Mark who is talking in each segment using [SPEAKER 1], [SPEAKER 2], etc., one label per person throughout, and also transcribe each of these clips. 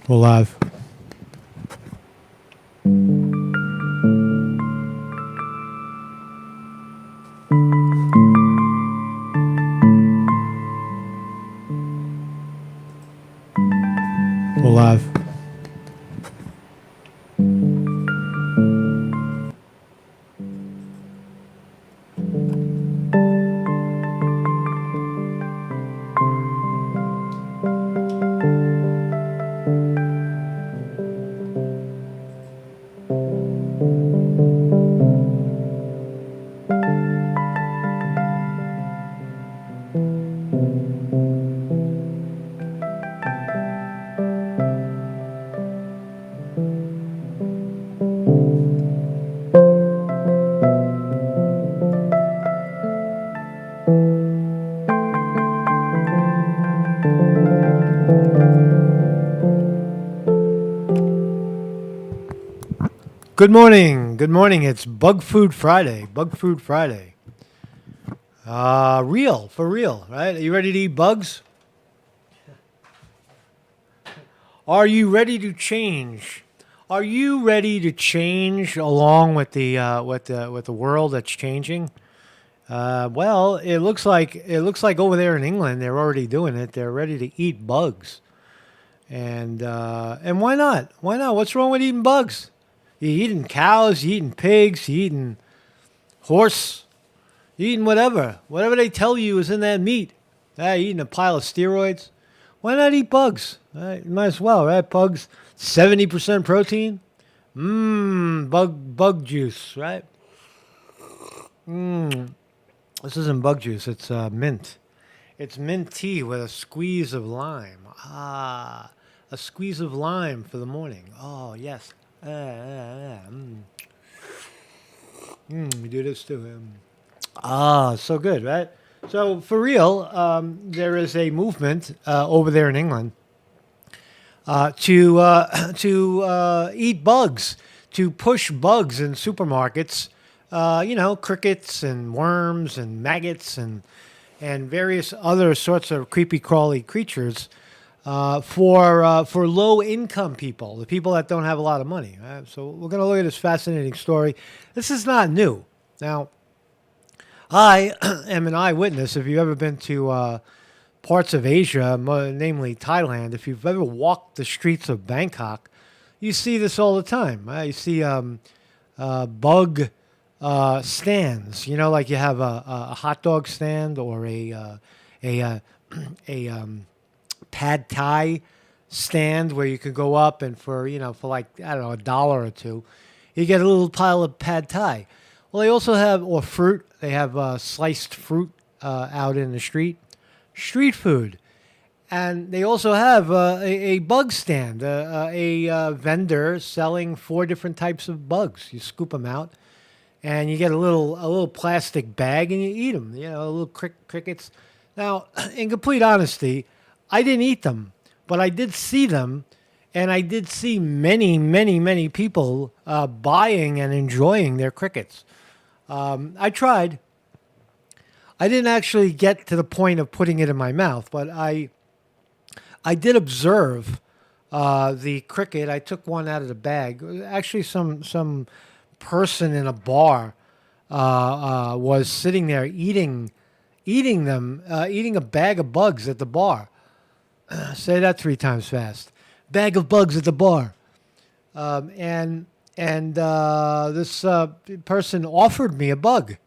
[SPEAKER 1] We're live. We're live. Good morning. Good morning. It's Bug Food Friday. Bug Food Friday. Real, for real, right? Are you ready to eat bugs? Are you ready to change? Are you ready to change along with the world that's changing? Well, it looks like over there in England they're already doing it. They're ready to eat bugs, and why not? Why not? What's wrong with eating bugs? You eating cows? You eating pigs? You eating horse? You eating whatever they tell you is in that meat. You eating a pile of steroids? Why not eat bugs? Right? You might as well, right? Bugs, 70% protein. Bug juice, right? This isn't bug juice. It's mint. It's mint tea with a squeeze of lime. A squeeze of lime for the morning. Oh yes. We do this too. So good, right? So for real, there is a movement over there in England to eat bugs, to push bugs in supermarkets. Crickets and worms and maggots and various other sorts of creepy crawly creatures for low income people, the people that don't have a lot of money. Right? So we're going to look at this fascinating story. This is not new. Now, I am an eyewitness. If you've ever been to parts of Asia, namely Thailand, if you've ever walked the streets of Bangkok, you see this all the time. Right? You see bug stands. You know, like you have a hot dog stand or a pad thai stand where you could go up and for like, I don't know, $1 or two, you get a little pile of pad thai. Well, they also have, or fruit. They have sliced fruit out in the street food. And they also have a bug stand, a vendor selling 4 different types of bugs. You scoop them out, and you get a little plastic bag, and you eat them. You know, little crickets. Now, in complete honesty, I didn't eat them, but I did see them, and I did see many, many, many people buying and enjoying their crickets. I tried. I didn't actually get to the point of putting it in my mouth, but I did observe the cricket. I took one out of the bag. Actually, some person in a bar was sitting there eating them, eating a bag of bugs at the bar. Say that 3 times fast. Bag of bugs at the bar. This person offered me a bug.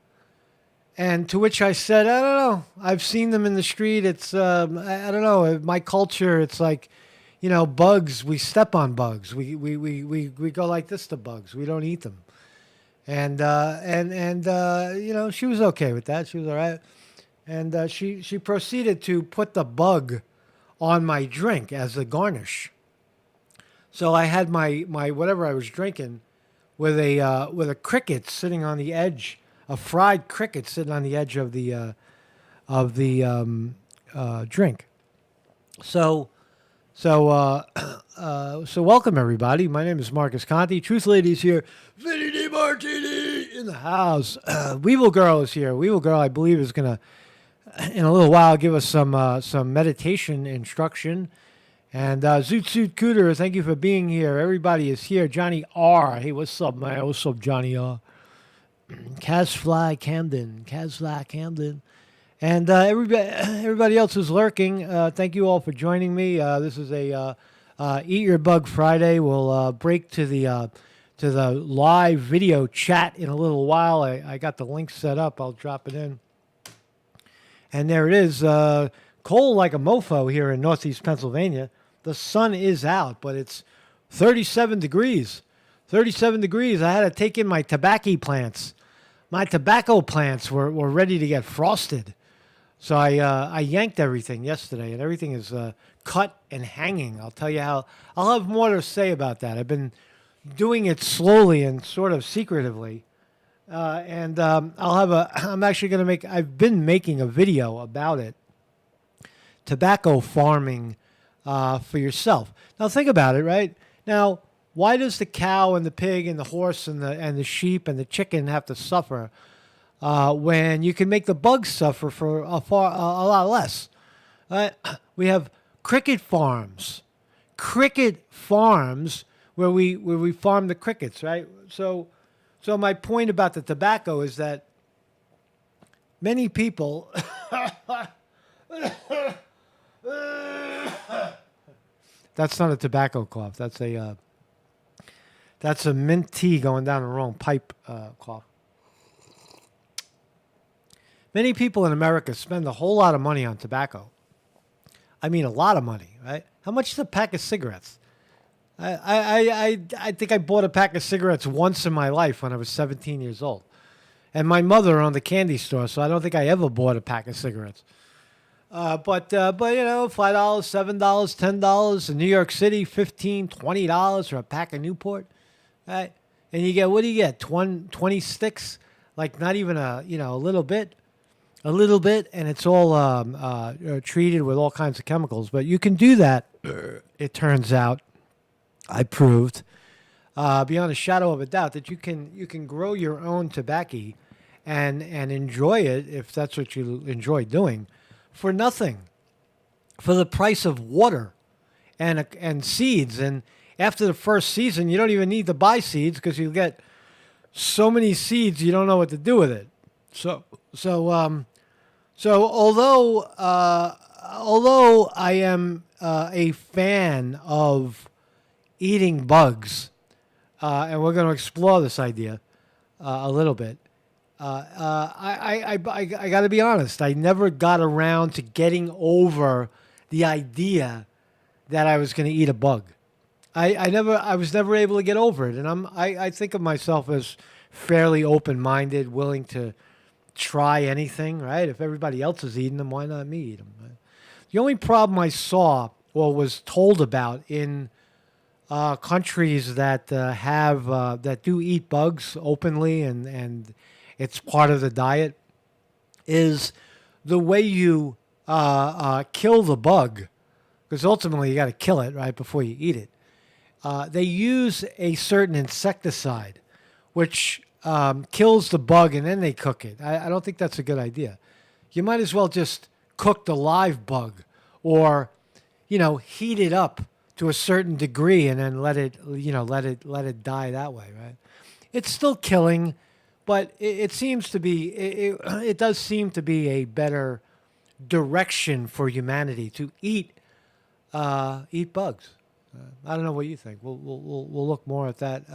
[SPEAKER 1] And to which I said, I don't know. I've seen them in the street. It's, I don't know. My culture, it's like, bugs, we step on bugs. We go like this to bugs. We don't eat them. And she was okay with that. She was all right. And she proceeded to put the bug on my drink as a garnish. So I had my whatever I was drinking with a cricket sitting on the edge, a fried cricket sitting on the edge of the drink. So welcome everybody. My name is Marcus Conti. Truth Lady's here. Vinny DiMartini in the house. Weevil Girl is here. Weevil Girl, I believe, is gonna in a little while give us some meditation instruction And Zoot Suit Cooter, thank you for being here. Everybody is here. Johnny R. Hey, what's up, man? What's up, Johnny R? Casfly Camden. And everybody else is lurking. Thank you all for joining me. This is a Eat Your Bug Friday. We'll break to the live video chat in a little while. I got the link set up. I'll drop it in. And there it is. Cold like a mofo here in northeast Pennsylvania. The sun is out, but it's 37 degrees. 37 degrees. I had to take in my tobacco plants. My tobacco plants were ready to get frosted. So I yanked everything yesterday, and everything is cut and hanging. I'll tell you how. I'll have more to say about that. I've been doing it slowly and sort of secretively. I'm actually going to I've been making a video about it. Tobacco farming for yourself. Now think about it, right? Now, why does the cow and the pig and the horse and the sheep and the chicken have to suffer when you can make the bugs suffer for a lot less? We have cricket farms where we farm the crickets, right? So my point about the tobacco is that many people that's not a tobacco cough. That's a mint tea going down the wrong pipe cough. Many people in America spend a whole lot of money on tobacco. I mean, a lot of money, right? How much is a pack of cigarettes? I think I bought a pack of cigarettes once in my life when I was 17 years old. And my mother owned a candy store, so I don't think I ever bought a pack of cigarettes. But $5, $7, $10 in New York City, $15, $20 for a pack of Newport, right? And you get, what do you get? 20 sticks, like not even a little bit, and it's all treated with all kinds of chemicals. But you can do that. It turns out, I proved beyond a shadow of a doubt that you can grow your own tobacco and enjoy it if that's what you enjoy doing. For nothing, for the price of water and seeds. And after the first season, you don't even need to buy seeds because you get so many seeds you don't know what to do with it. So although I am a fan of eating bugs, and we're going to explore this idea a little bit. I got to be honest. I never got around to getting over the idea that I was going to eat a bug. I was never able to get over it, and I think of myself as fairly open-minded, willing to try anything. Right? If everybody else is eating them, why not me eat them? Right? The only problem I saw or was told about in countries that that do eat bugs openly and it's part of the diet is the way you kill the bug, because ultimately you got to kill it right before you eat it. They use a certain insecticide, which kills the bug, and then they cook it. I don't think that's a good idea. You might as well just cook the live bug, or heat it up to a certain degree and then let it die that way. Right? It's still killing. But it seems to be, it does seem to be a better direction for humanity to eat bugs. I don't know what you think. We'll look more at that.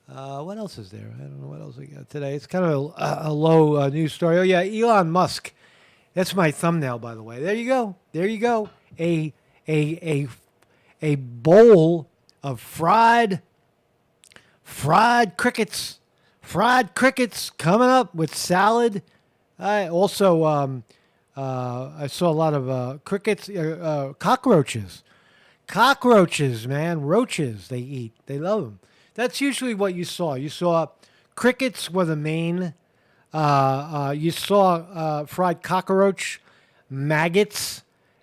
[SPEAKER 1] What else is there? I don't know what else we got today. It's kind of a low news story. Oh yeah, Elon Musk. That's my thumbnail, by the way. There you go. A bowl of fried crickets. Fried crickets coming up with salad. I also I saw a lot of crickets, cockroaches. Cockroaches, man, roaches. They eat. They love them. That's usually what you saw. You saw crickets were the main. You saw fried cockroach, maggots,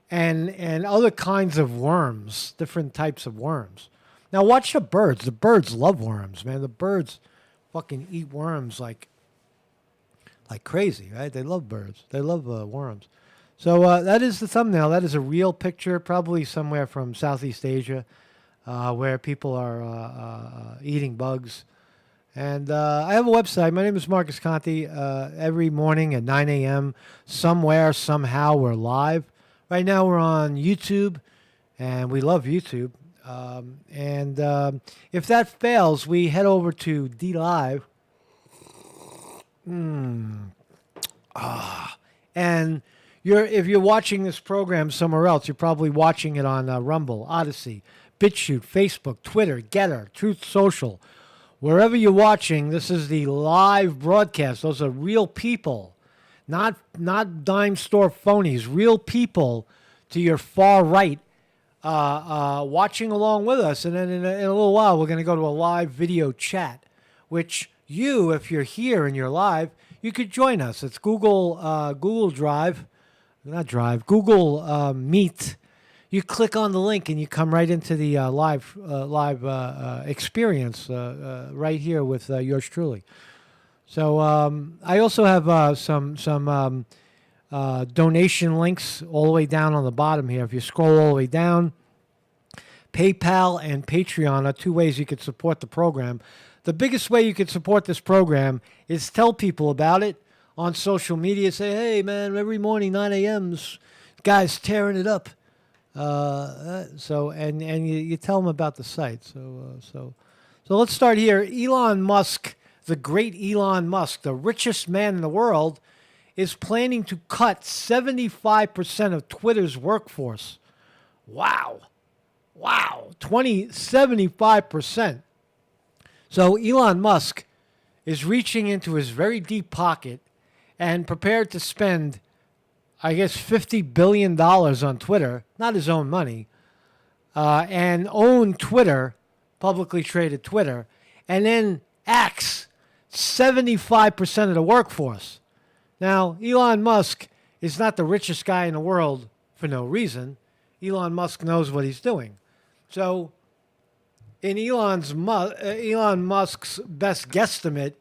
[SPEAKER 1] and other kinds of worms, different types of worms. Now watch the birds. The birds love worms, man. The birds fucking eat worms like crazy, right? They love birds. They love worms. So that is the thumbnail. That is a real picture, probably somewhere from Southeast Asia, where people are eating bugs. And I have a website. My name is Marcus Conti. Every morning at 9 a.m., somewhere, somehow, we're live. Right now, we're on YouTube, and we love YouTube. If that fails, we head over to D Live. And if you're watching this program somewhere else, you're probably watching it on Rumble, Odyssey, BitChute, Facebook, Twitter, Getter, Truth Social. Wherever you're watching, this is the live broadcast. Those are real people, not dime store phonies, real people to your far right watching along with us. And then in a little while, we're going to go to a live video chat, which you, if you're here and you're live, you could join us. It's Google Meet. You click on the link and you come right into the live experience right here with yours truly. So I also have some donation links all the way down on the bottom here. If you scroll all the way down, PayPal and Patreon are two ways you could support the program. The biggest way you could support this program is tell people about it on social media. Say, hey, man, every morning, 9 a.m., guys tearing it up. You tell them about the site. So let's start here. Elon Musk, the great Elon Musk, the richest man in the world, is planning to cut 75% of Twitter's workforce. Wow. 75%. So Elon Musk is reaching into his very deep pocket and prepared to spend, I guess, $50 billion on Twitter, not his own money, and own Twitter, publicly traded Twitter, and then axe 75% of the workforce. Now, Elon Musk is not the richest guy in the world for no reason. Elon Musk knows what he's doing. So, in Elon Musk's best guesstimate,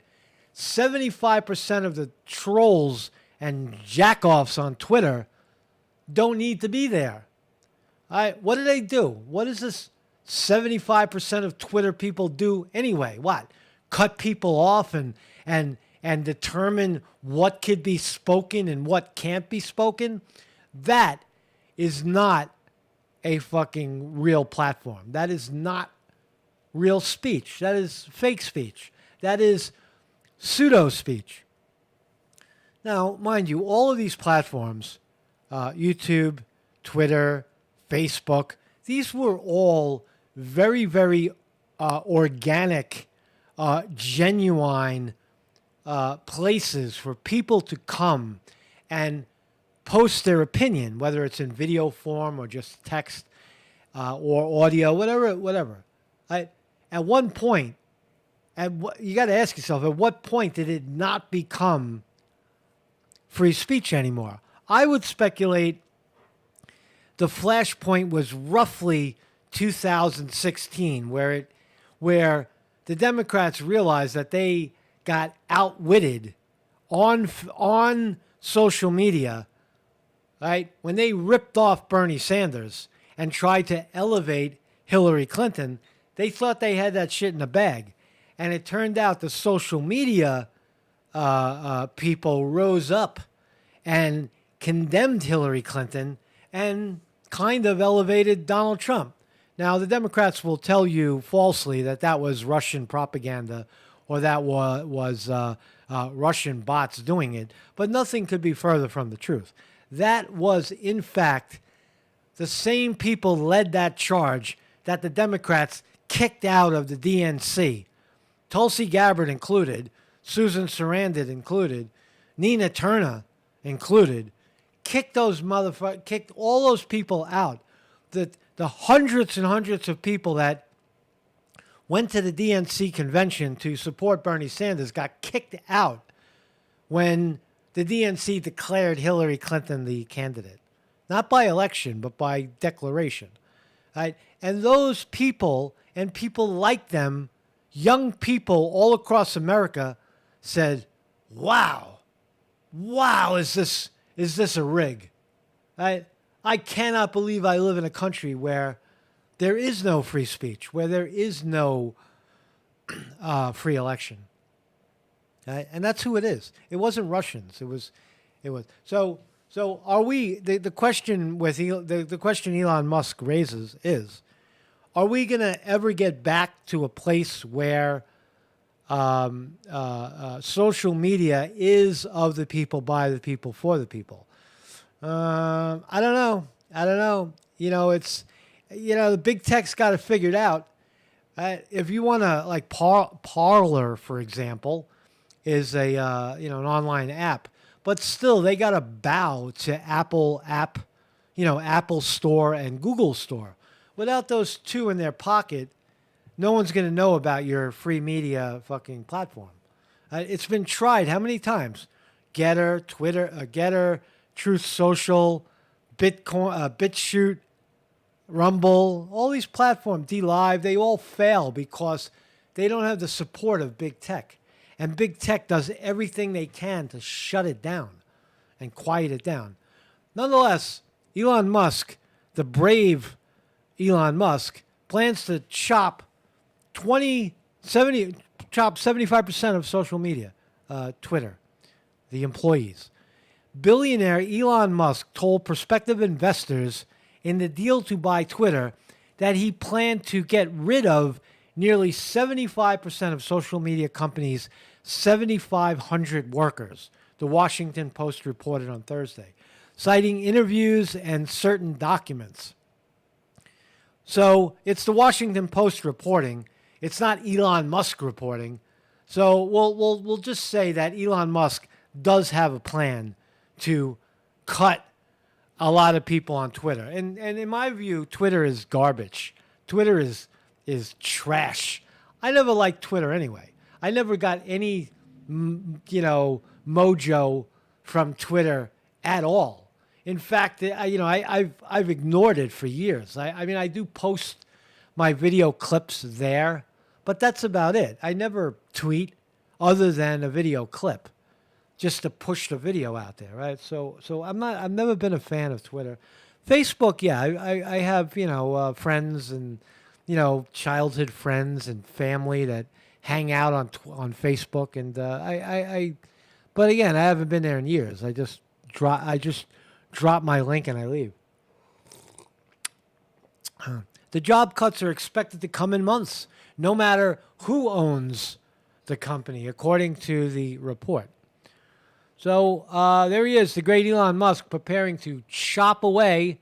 [SPEAKER 1] 75% of the trolls and jackoffs on Twitter don't need to be there. What do they do? What does this 75% of Twitter people do anyway? What? Cut people off and determine what could be spoken and what can't be spoken? That is not a fucking real platform. That is not real speech. That is fake speech. That is pseudo speech. Now, mind you, all of these platforms, YouTube, Twitter, Facebook, these were all very, very organic, genuine places for people to come and post their opinion, whether it's in video form or just text or audio, whatever. At one point, you got to ask yourself, at what point did it not become free speech anymore? I would speculate the flashpoint was roughly 2016, where the Democrats realized that they got outwitted on social media, right? When they ripped off Bernie Sanders and tried to elevate Hillary Clinton, they thought they had that shit in the bag. And it turned out the social media people rose up and condemned Hillary Clinton and kind of elevated Donald Trump. Now, the Democrats will tell you falsely that that was Russian propaganda or that was Russian bots doing it, but nothing could be further from the truth. That was, in fact, the same people led that charge that the Democrats kicked out of the DNC. Tulsi Gabbard included, Susan Sarandon included, Nina Turner included, kicked all those people out. The hundreds and hundreds of people that went to the DNC convention to support Bernie Sanders got kicked out when the DNC declared Hillary Clinton the candidate. Not by election, but by declaration. Right? And those people and people like them, young people all across America, said, wow, is this a rig? I cannot believe I live in a country where there is no free speech, where there is no free election. Right? And that's who it is. It wasn't Russians. It was. So are we? The question with the question Elon Musk raises is, are we going to ever get back to a place where social media is of the people, by the people, for the people? I don't know. I don't know. The big tech's got it figured out. If you want to, like Parler, for example, is a an online app, but still they got to bow to Apple Store and Google Store. Without those two in their pocket, no one's going to know about your free media fucking platform. It's been tried how many times? Getter, Twitter, Getter, Truth Social, Bitcoin, BitChute, Rumble, all these platforms, DLive, they all fail because they don't have the support of big tech. And big tech does everything they can to shut it down and quiet it down. Nonetheless, Elon Musk, the brave Elon Musk, plans to chop 75% of social media, Twitter, the employees. Billionaire Elon Musk told prospective investors in the deal to buy Twitter that he planned to get rid of nearly 75% of social media companies' 7,500 workers, the Washington Post reported on Thursday, citing interviews and certain documents. So it's the Washington Post reporting. It's not Elon Musk reporting. So we'll just say that Elon Musk does have a plan to cut a lot of people on Twitter. And in my view, Twitter is garbage. Twitter is trash. I never liked Twitter anyway. I never got any, mojo from Twitter at all. In fact, I've ignored it for years. I do post my video clips there, but that's about it. I never tweet other than a video clip, just to push the video out there, right? So I've never been a fan of Twitter. Facebook, yeah, I have friends and childhood friends and family that hang out on Facebook, and but again, I haven't been there in years. I just drop my link and I leave. The job cuts are expected to come in months, no matter who owns the company, according to the report. So there he is, the great Elon Musk, preparing to chop away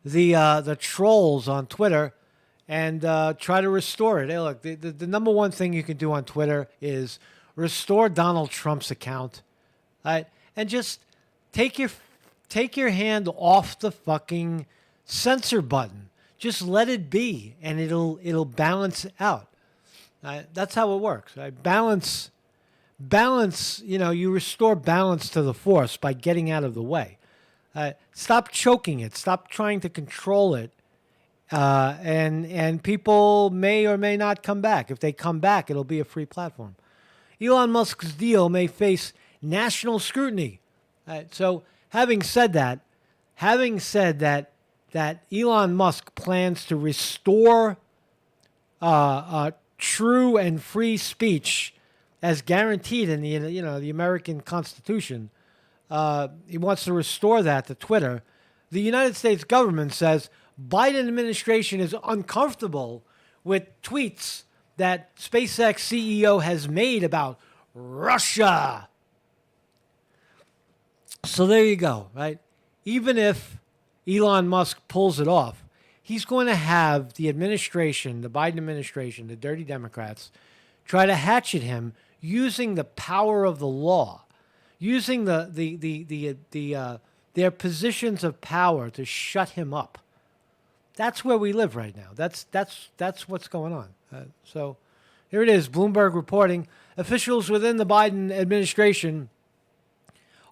[SPEAKER 1] the trolls on Twitter and try to restore it. Hey, look, the number one thing you can do on Twitter is restore Donald Trump's account, right? And just take your hand off the fucking censor button. Just let it be, and it'll balance out. That's how it works. Right? Balance. You restore balance to the force by getting out of the way. Stop choking it. Stop trying to control it. And people may or may not come back. If they come back, it'll be a free platform. Elon Musk's deal may face national scrutiny. So having said that, Elon Musk plans to restore true and free speech as guaranteed in the American Constitution. He wants to restore that to Twitter. The United States government says Biden administration is uncomfortable with tweets that SpaceX CEO has made about Russia. So there you go, right? Even if Elon Musk pulls it off, he's going to have the administration, the Biden administration, the dirty Democrats, try to hatchet him using the power of the law, using their positions of power to shut him up. That's where we live right now. That's what's going on. So here it is, Bloomberg reporting. Officials within the Biden administration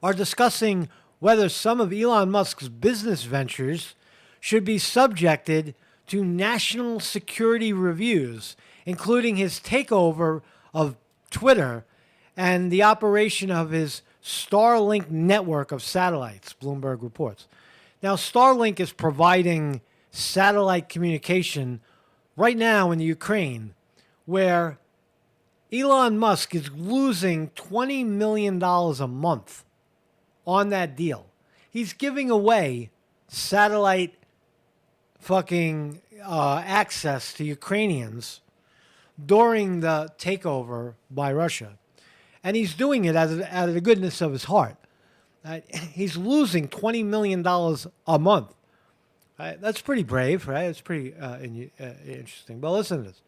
[SPEAKER 1] are discussing whether some of Elon Musk's business ventures should be subjected to national security reviews, including his takeover of Twitter and the operation of his Starlink network of satellites, Bloomberg reports. Now, Starlink is providing satellite communication right now in the Ukraine, where Elon Musk is losing $20 million a month on that deal. He's giving away satellite fucking access to Ukrainians during the takeover by Russia. And he's doing it out of the goodness of his heart. He's losing $20 million a month. That's pretty brave, right? It's pretty interesting. But listen to this.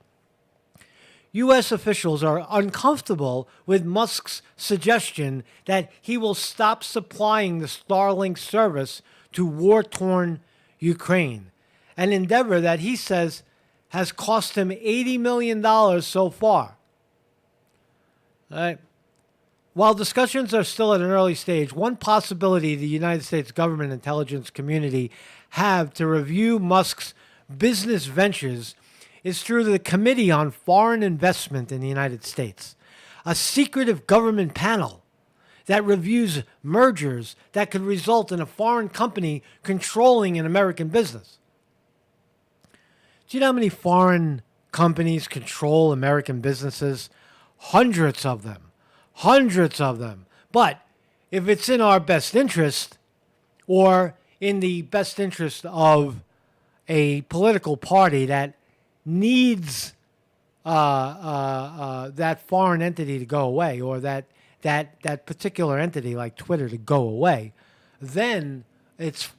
[SPEAKER 1] U.S. officials are uncomfortable with Musk's suggestion that he will stop supplying the Starlink service to war-torn Ukraine, an endeavor that he says has cost him $80 million so far. All right. While discussions are still at an early stage, one possibility the United States government intelligence community have to review Musk's business ventures is through the Committee on Foreign Investment in the United States, a secretive government panel that reviews mergers that could result in a foreign company controlling an American business. Do you know how many foreign companies control American businesses? Hundreds of them. Hundreds of them. But if it's in our best interest, or in the best interest of a political party that needs that foreign entity to go away, or that particular entity like Twitter to go away, then it's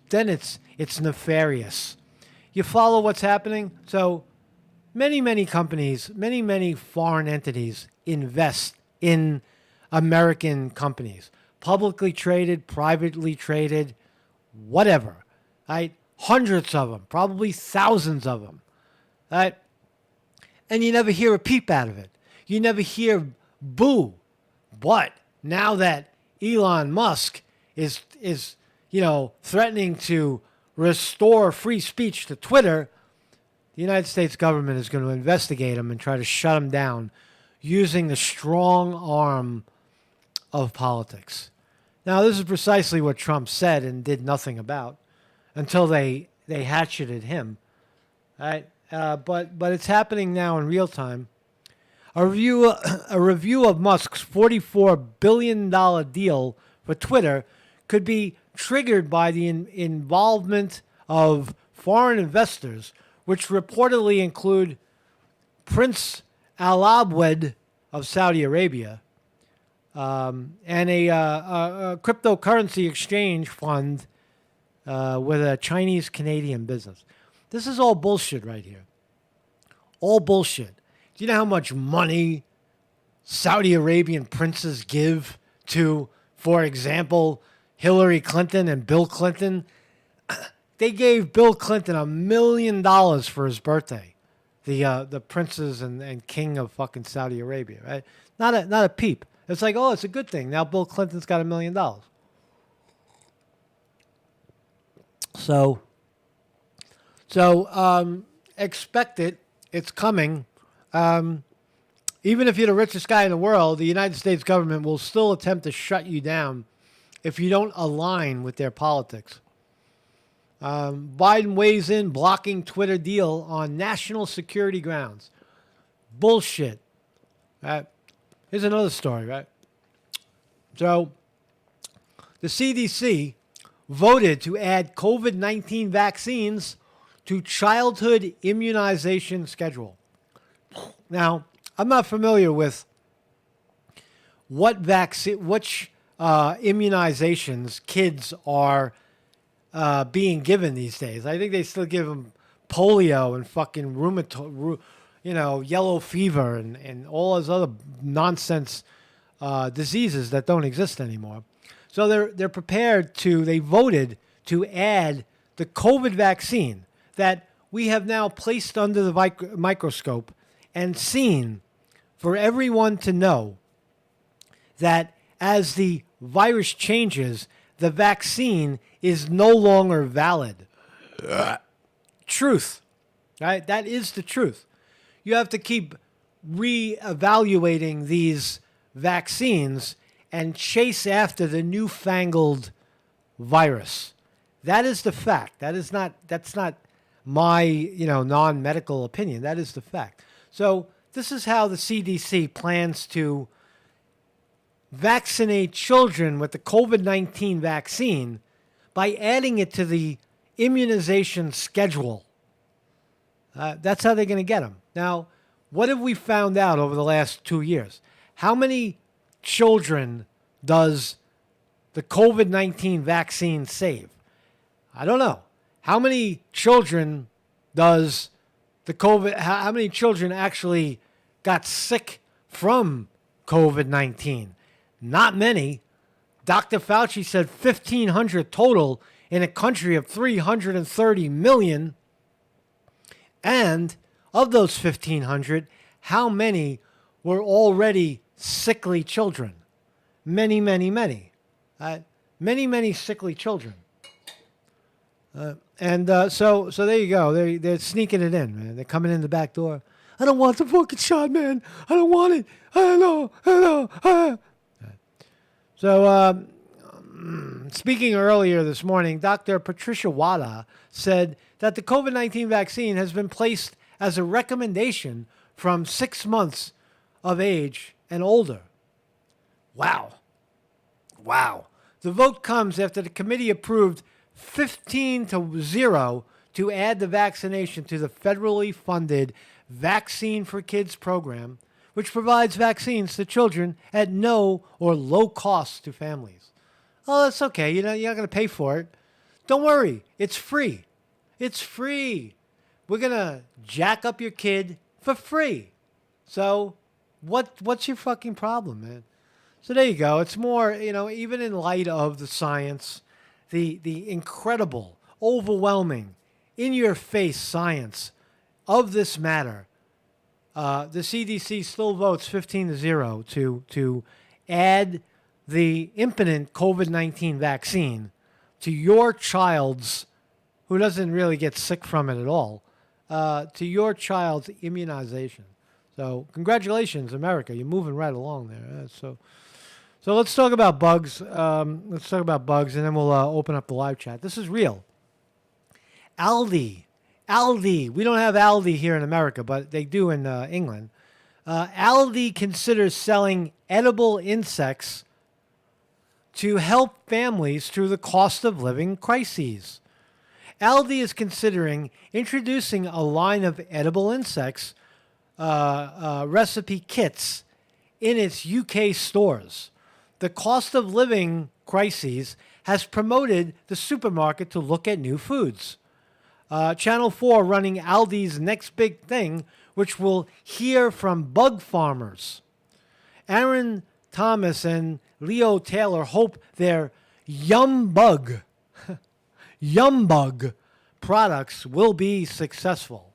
[SPEAKER 1] nefarious. You follow what's happening? So many companies, many foreign entities invest in American companies, publicly traded, privately traded, whatever, right? Hundreds of them, probably thousands of them, right? And you never hear a peep out of it. You never hear boo. But now that Elon Musk is threatening to restore free speech to Twitter, the United States government is going to investigate him and try to shut him down using the strong arm of politics. Now, this is precisely what Trump said and did nothing about until they hatcheted him. Right? But it's happening now in real time. A review of Musk's $44 billion deal for Twitter could be triggered by the involvement of foreign investors, which reportedly include Prince Al Abwed of Saudi Arabia, and a cryptocurrency exchange fund with a Chinese-Canadian business. This is all bullshit right here. All bullshit. Do you know how much money Saudi Arabian princes give to, for example, Hillary Clinton and Bill Clinton? They gave Bill Clinton $1 million for his birthday. The princes and king of fucking Saudi Arabia, right? Not a peep. It's like, oh, it's a good thing. Now Bill Clinton's got $1 million. So expect it. It's coming. Even if you're the richest guy in the world, the United States government will still attempt to shut you down if you don't align with their politics. Biden weighs in, blocking Twitter deal on national security grounds. Bullshit. Right? Here's another story, right? So, the CDC voted to add COVID-19 vaccines to childhood immunization schedule. Now, I'm not familiar with which immunizations kids are being given these days. I think they still give them polio and fucking rheumatoid, yellow fever and all those other nonsense diseases that don't exist anymore. So they voted to add the COVID vaccine that we have now placed under the microscope and seen, for everyone to know that as the virus changes, the vaccine is no longer valid. Truth, right? That is the truth. You have to keep reevaluating these vaccines and chase after the newfangled virus. That is the fact. That's not my, non-medical opinion. That is the fact. So this is how the CDC plans to vaccinate children with the COVID-19 vaccine by adding it to the immunization schedule. That's how they're going to get them. Now, what have we found out over the last 2 years? How many children does the COVID-19 vaccine save? I don't know. How many children does the COVID, how many children actually got sick from COVID-19? Not many. Dr. Fauci said 1,500 total in a country of 330 million. And of those 1,500, how many were already sickly children? Many, many, many. Many, many sickly children. So there you go. They're sneaking it in, man. They're coming in the back door. I don't want the fucking shot, man. I don't want it. I don't know. So, speaking earlier this morning, Dr. Patricia Wada said that the COVID-19 vaccine has been placed as a recommendation from 6 months of age and older. Wow. The vote comes after the committee approved 15-0 to add the vaccination to the federally funded Vaccine for Kids program, which provides vaccines to children at no or low cost to families. Oh, that's okay. You're not going to pay for it. Don't worry. It's free. It's free. We're going to jack up your kid for free. So what's your fucking problem, man? So there you go. It's more, even in light of the science, the incredible, overwhelming, in-your-face science of this matter, the CDC still votes 15-0 to add the imminent COVID-19 vaccine to your child's, who doesn't really get sick from it at all, to your child's immunization. So congratulations, America. You're moving right along there. So let's talk about bugs. And then we'll open up the live chat. This is real. Aldi. We don't have Aldi here in America, but they do in England. Aldi considers selling edible insects to help families through the cost of living crises. Aldi is considering introducing a line of edible insects recipe kits in its UK stores. The cost of living crises has promoted the supermarket to look at new foods. Channel 4 running Aldi's Next Big Thing, which will hear from bug farmers. Aaron Thomas and Leo Taylor hope their Yum Bug products will be successful.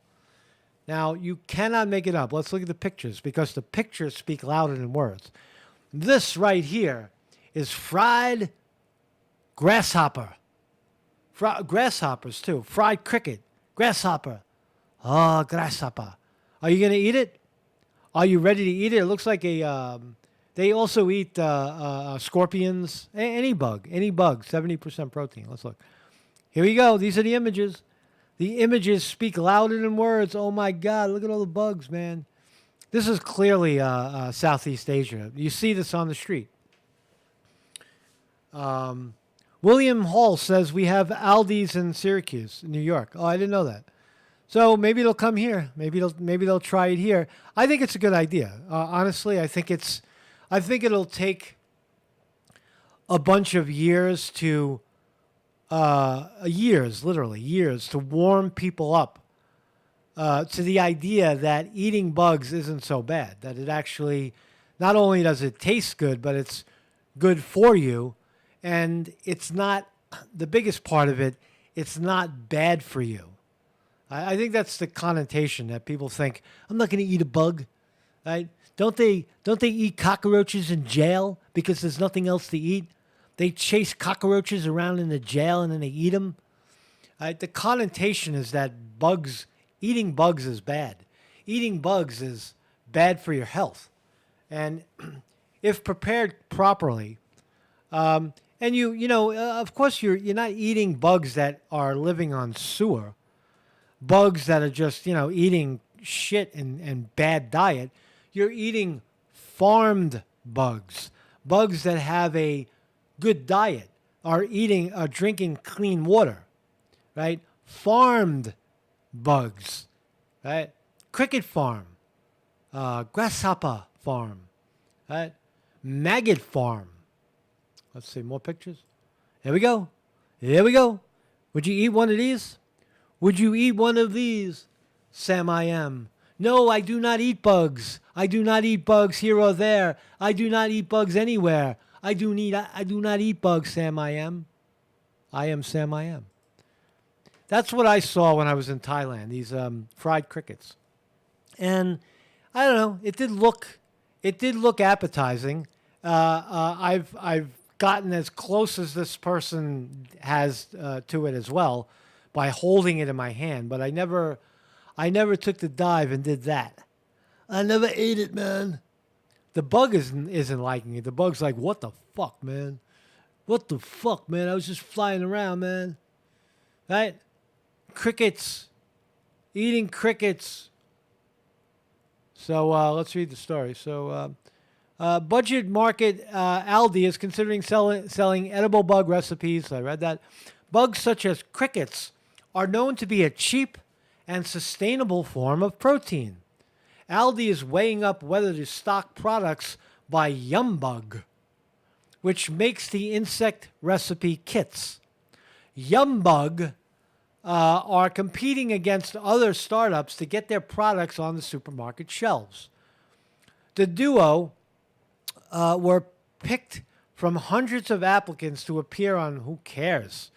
[SPEAKER 1] Now, you cannot make it up. Let's look at the pictures because the pictures speak louder than words. This right here is fried grasshopper. Grasshoppers, too. Fried cricket. Grasshopper. Oh, grasshopper. Are you going to eat it? Are you ready to eat it? It looks like a... they also eat scorpions. Any bug. 70% protein. Let's look. Here we go. These are the images. The images speak louder than words. Oh, my God. Look at all the bugs, man. This is clearly Southeast Asia. You see this on the street. William Hall says we have Aldi's in Syracuse, New York. Oh, I didn't know that. So maybe they'll come here. Maybe they'll try it here. I think it's a good idea. Honestly, I think it'll take a bunch of years to literally years to warm people up to the idea that eating bugs isn't so bad. That it actually, not only does it taste good, but it's good for you. And it's not, the biggest part of it, it's not bad for you. I think that's the connotation that people think, I'm not going to eat a bug. Right? Don't they eat cockroaches in jail because there's nothing else to eat? They chase cockroaches around in the jail and then they eat them. The connotation is that eating bugs is bad. Eating bugs is bad for your health. And if prepared properly, and of course, you're not eating bugs that are living on sewer, bugs that are just eating shit and bad diet. You're eating farmed bugs, bugs that have a good diet, are drinking clean water, right? Farmed bugs, right? Cricket farm, grasshopper farm, right? Maggot farm. Let's see more pictures. Here we go. Here we go. Would you eat one of these? Would you eat one of these? Sam I am. No, I do not eat bugs. I do not eat bugs here or there. I do not eat bugs anywhere. I do not eat bugs, Sam I am. I am Sam I am. That's what I saw when I was in Thailand, these fried crickets. And I don't know, it did look appetizing. I've gotten as close as this person has to it as well by holding it in my hand, but I never took the dive and did that. I never ate it, man. The bug isn't liking it. The bug's like, what the fuck, man? What the fuck, man? I was just flying around, man. Right? Crickets. Eating crickets. So let's read the story. So budget market Aldi is considering selling edible bug recipes. I read that. Bugs such as crickets are known to be a cheap and sustainable form of protein. Aldi is weighing up whether to stock products by Yumbug, which makes the insect recipe kits. Yumbug are competing against other startups to get their products on the supermarket shelves. The duo were picked from hundreds of applicants to appear on Who Cares?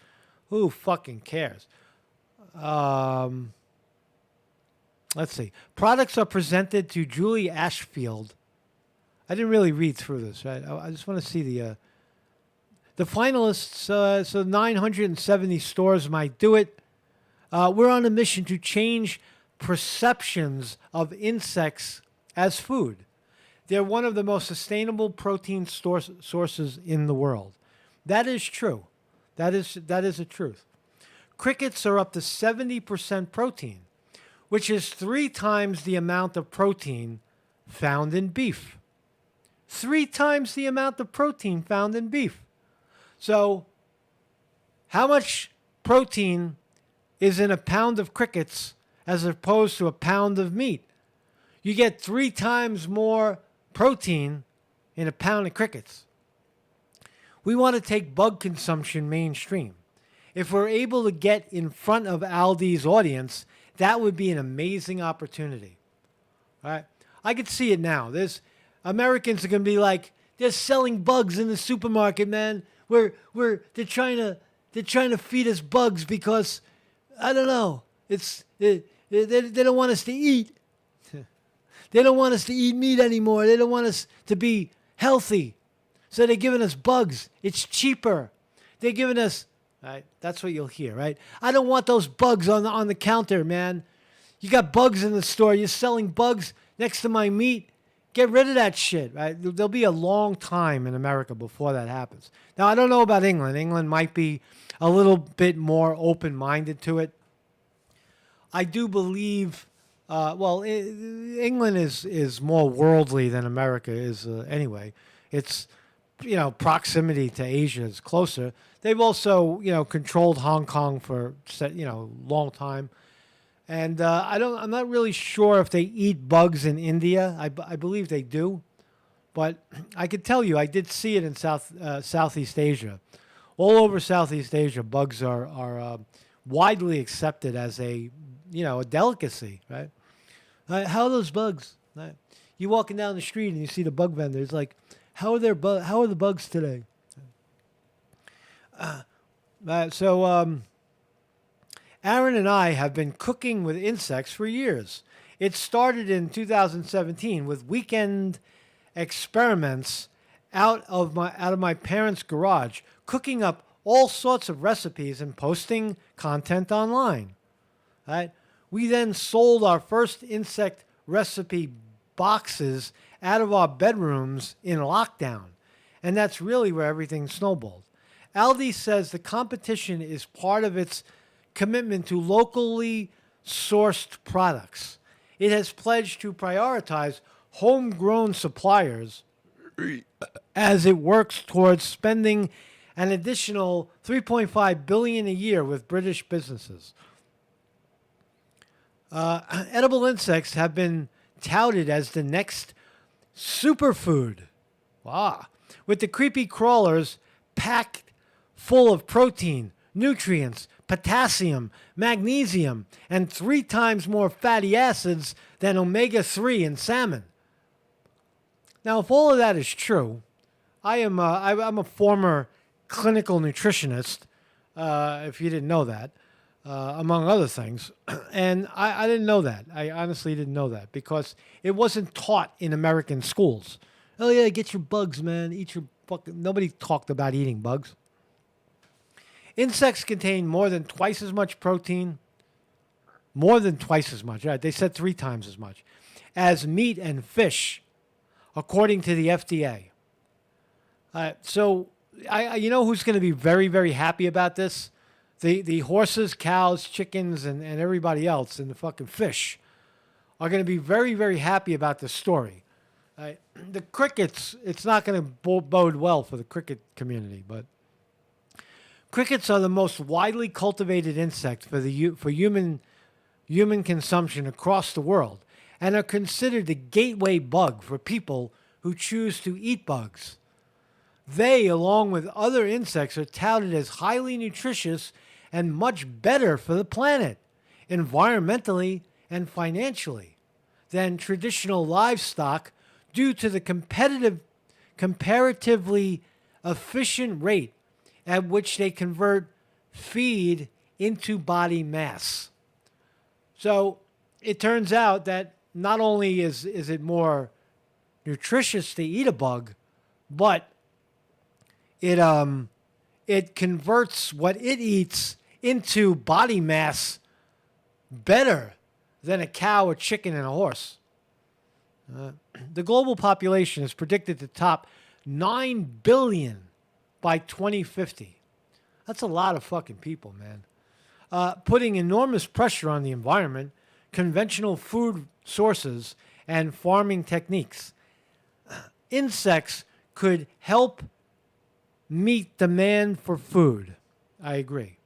[SPEAKER 1] Who fucking cares? Let's see. Products are presented to Julie Ashfield. I didn't really read through this, right? I just want to see the finalists. So 970 stores might do it. We're on a mission to change perceptions of insects as food. They're one of the most sustainable protein sources in the world. That is true. That is the truth. Crickets are up to 70% protein, which is 3 times the amount of protein found in beef. 3 times the amount of protein found in beef. So, how much protein is in a pound of crickets as opposed to a pound of meat? You get 3 times more protein in a pound of crickets. We want to take bug consumption mainstream. If we're able to get in front of Aldi's audience, that would be an amazing opportunity. All right? I could see it now. There's Americans are going to be like, they're selling bugs in the supermarket, man. They're trying to feed us bugs because I don't know. They don't want us to eat. They don't want us to eat meat anymore. They don't want us to be healthy. So they're giving us bugs. It's cheaper. They're giving us, right? That's what you'll hear, right? I don't want those bugs on the counter, man. You got bugs in the store. You're selling bugs next to my meat. Get rid of that shit, right? There'll be a long time in America before that happens. Now, I don't know about England. England might be a little bit more open-minded to it. I do believe, England is more worldly than America is anyway. It's, proximity to Asia is closer. They've also, controlled Hong Kong for, long time. And I'm not really sure if they eat bugs in India. I believe they do. But I could tell you, I did see it in Southeast Asia. All over Southeast Asia, bugs are widely accepted as a delicacy, right? How are those bugs? Right? You walking down the street and you see the bug vendor. It's like, how are the bugs today? Aaron and I have been cooking with insects for years. It started in 2017 with weekend experiments out of my parents' garage, cooking up all sorts of recipes and posting content online. Right? We then sold our first insect recipe boxes out of our bedrooms in lockdown. And that's really where everything snowballed. Aldi says the competition is part of its commitment to locally sourced products. It has pledged to prioritize homegrown suppliers as it works towards spending an additional 3.5 billion a year with British businesses. Edible insects have been touted as the next superfood. Wow. With the creepy crawlers packed full of protein, nutrients, potassium, magnesium, and 3 times more fatty acids than omega-3 in salmon. Now, if all of that is true, I'm a former clinical nutritionist, if you didn't know that, among other things. And I didn't know that. I honestly didn't know that because it wasn't taught in American schools. Oh, yeah, get your bugs, man. Eat your fucking... Nobody talked about eating bugs. Insects contain more than twice as much protein, more than twice as much, right? They said 3 times as much, as meat and fish, according to the FDA. So, you know who's going to be very, very happy about this? The horses, cows, chickens, and everybody else, and the fucking fish are going to be very, very happy about this story. The crickets, it's not going to bode well for the cricket community, but crickets are the most widely cultivated insect for human consumption across the world and are considered the gateway bug for people who choose to eat bugs. They, along with other insects, are touted as highly nutritious and much better for the planet, environmentally and financially, than traditional livestock due to the comparatively efficient rate at which they convert feed into body mass. So it turns out that not only is it more nutritious to eat a bug, but it converts what it eats into body mass better than a cow, a chicken, and a horse. The global population is predicted to top 9 billion by 2050. That's a lot of fucking people, man. Putting enormous pressure on the environment, conventional food sources, and farming techniques. Insects could help meet demand for food. I agree.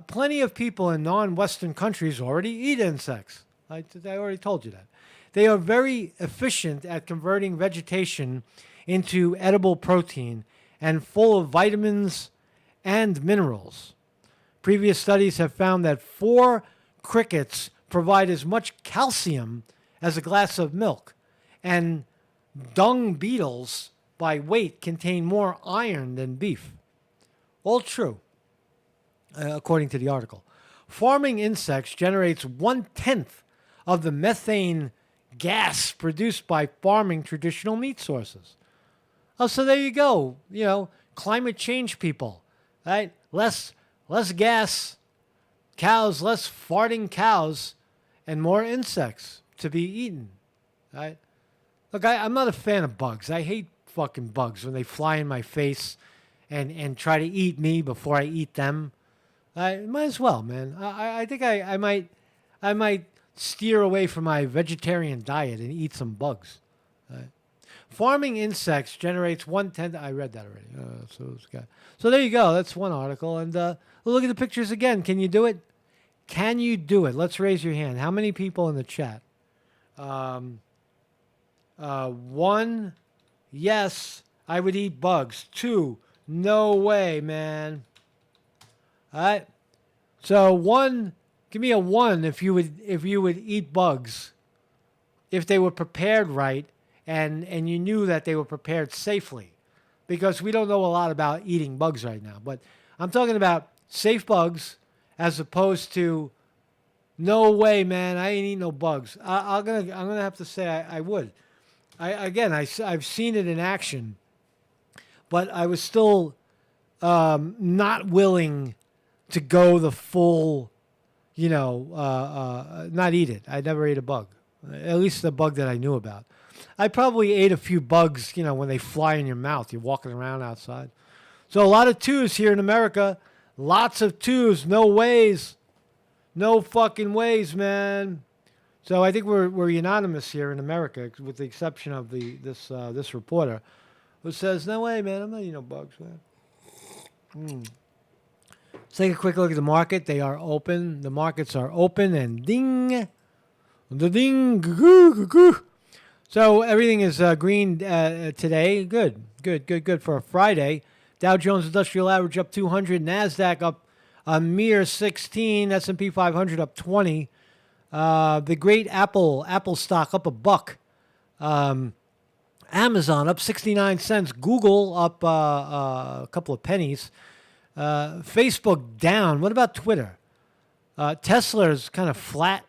[SPEAKER 1] Plenty of people in non-Western countries already eat insects. I already told you that. They are very efficient at converting vegetation into edible protein and full of vitamins and minerals. Previous studies have found that 4 crickets provide as much calcium as a glass of milk, and dung beetles by weight contain more iron than beef. All true, according to the article. Farming insects generates 1/10 of the methane gas produced by farming traditional meat sources. Oh, so there you go. You know, climate change people, right? Less gas, cows, less farting cows, and more insects to be eaten, right? Look, I'm not a fan of bugs. I hate fucking bugs when they fly in my face and try to eat me before I eat them. I might as well, man. I think I might steer away from my vegetarian diet and eat some bugs. Right? Farming insects generates 1/10. I read that already. So there you go. That's one article. And look at the pictures again. Can you do it? Can you do it? Let's raise your hand. How many people in the chat? 1, yes, I would eat bugs. 2, no way, man. All right. So 1, give me a 1 if you would eat bugs, if they were prepared right and you knew that they were prepared safely, because we don't know a lot about eating bugs right now. But I'm talking about safe bugs as opposed to no way, man. I ain't eating no bugs. I'm gonna have to say I would. I've seen it in action, but I was still not willing to go the full, not eat it. I never ate a bug. At least the bug that I knew about. I probably ate a few bugs, when they fly in your mouth. You're walking around outside. So a lot of twos here in America. Lots of twos. No ways. No fucking ways, man. So I think we're unanimous here in America, with the exception of this reporter, who says, "No way, man. I'm not eating no bugs, man." Let's take a quick look at the market. They are open. The markets are open, and ding, the ding, goo, goo, goo. So everything is green today. Good for a Friday. Dow Jones Industrial Average up 200. NASDAQ up a mere 16. S&P 500 up 20. The great Apple stock up $1. Amazon up 69 cents. Google up a couple of pennies. Facebook down. What about Twitter? Tesla is kind of flat,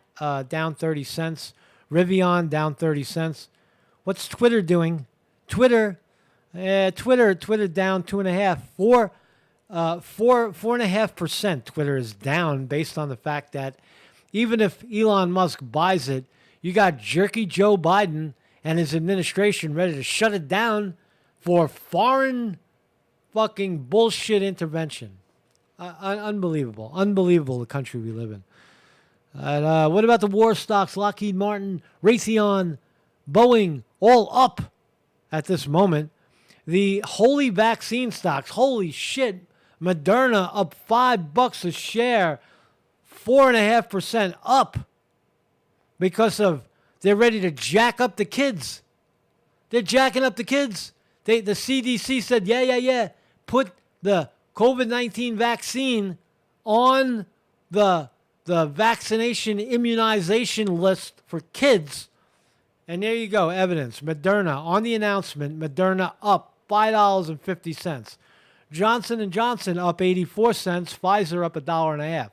[SPEAKER 1] down 30 cents. Rivian down 30 cents. What's Twitter doing? Twitter down 2.5%. 4.5%. Twitter is down based on the fact that even if Elon Musk buys it, you got jerky Joe Biden and his administration ready to shut it down for foreign fucking bullshit intervention. Unbelievable. Unbelievable, the country we live in. What about the war stocks? Lockheed Martin, Raytheon, Boeing, all up at this moment. The holy vaccine stocks, holy shit. Moderna up $5 a share, 4.5% up because of they're ready to jack up the kids. They're jacking up the kids. The CDC said, yeah. Put the COVID-19 vaccine on the vaccination immunization list for kids. And there you go, evidence. Moderna, on the announcement, Moderna up $5.50. Johnson & Johnson up 84 cents. Pfizer up $1.50.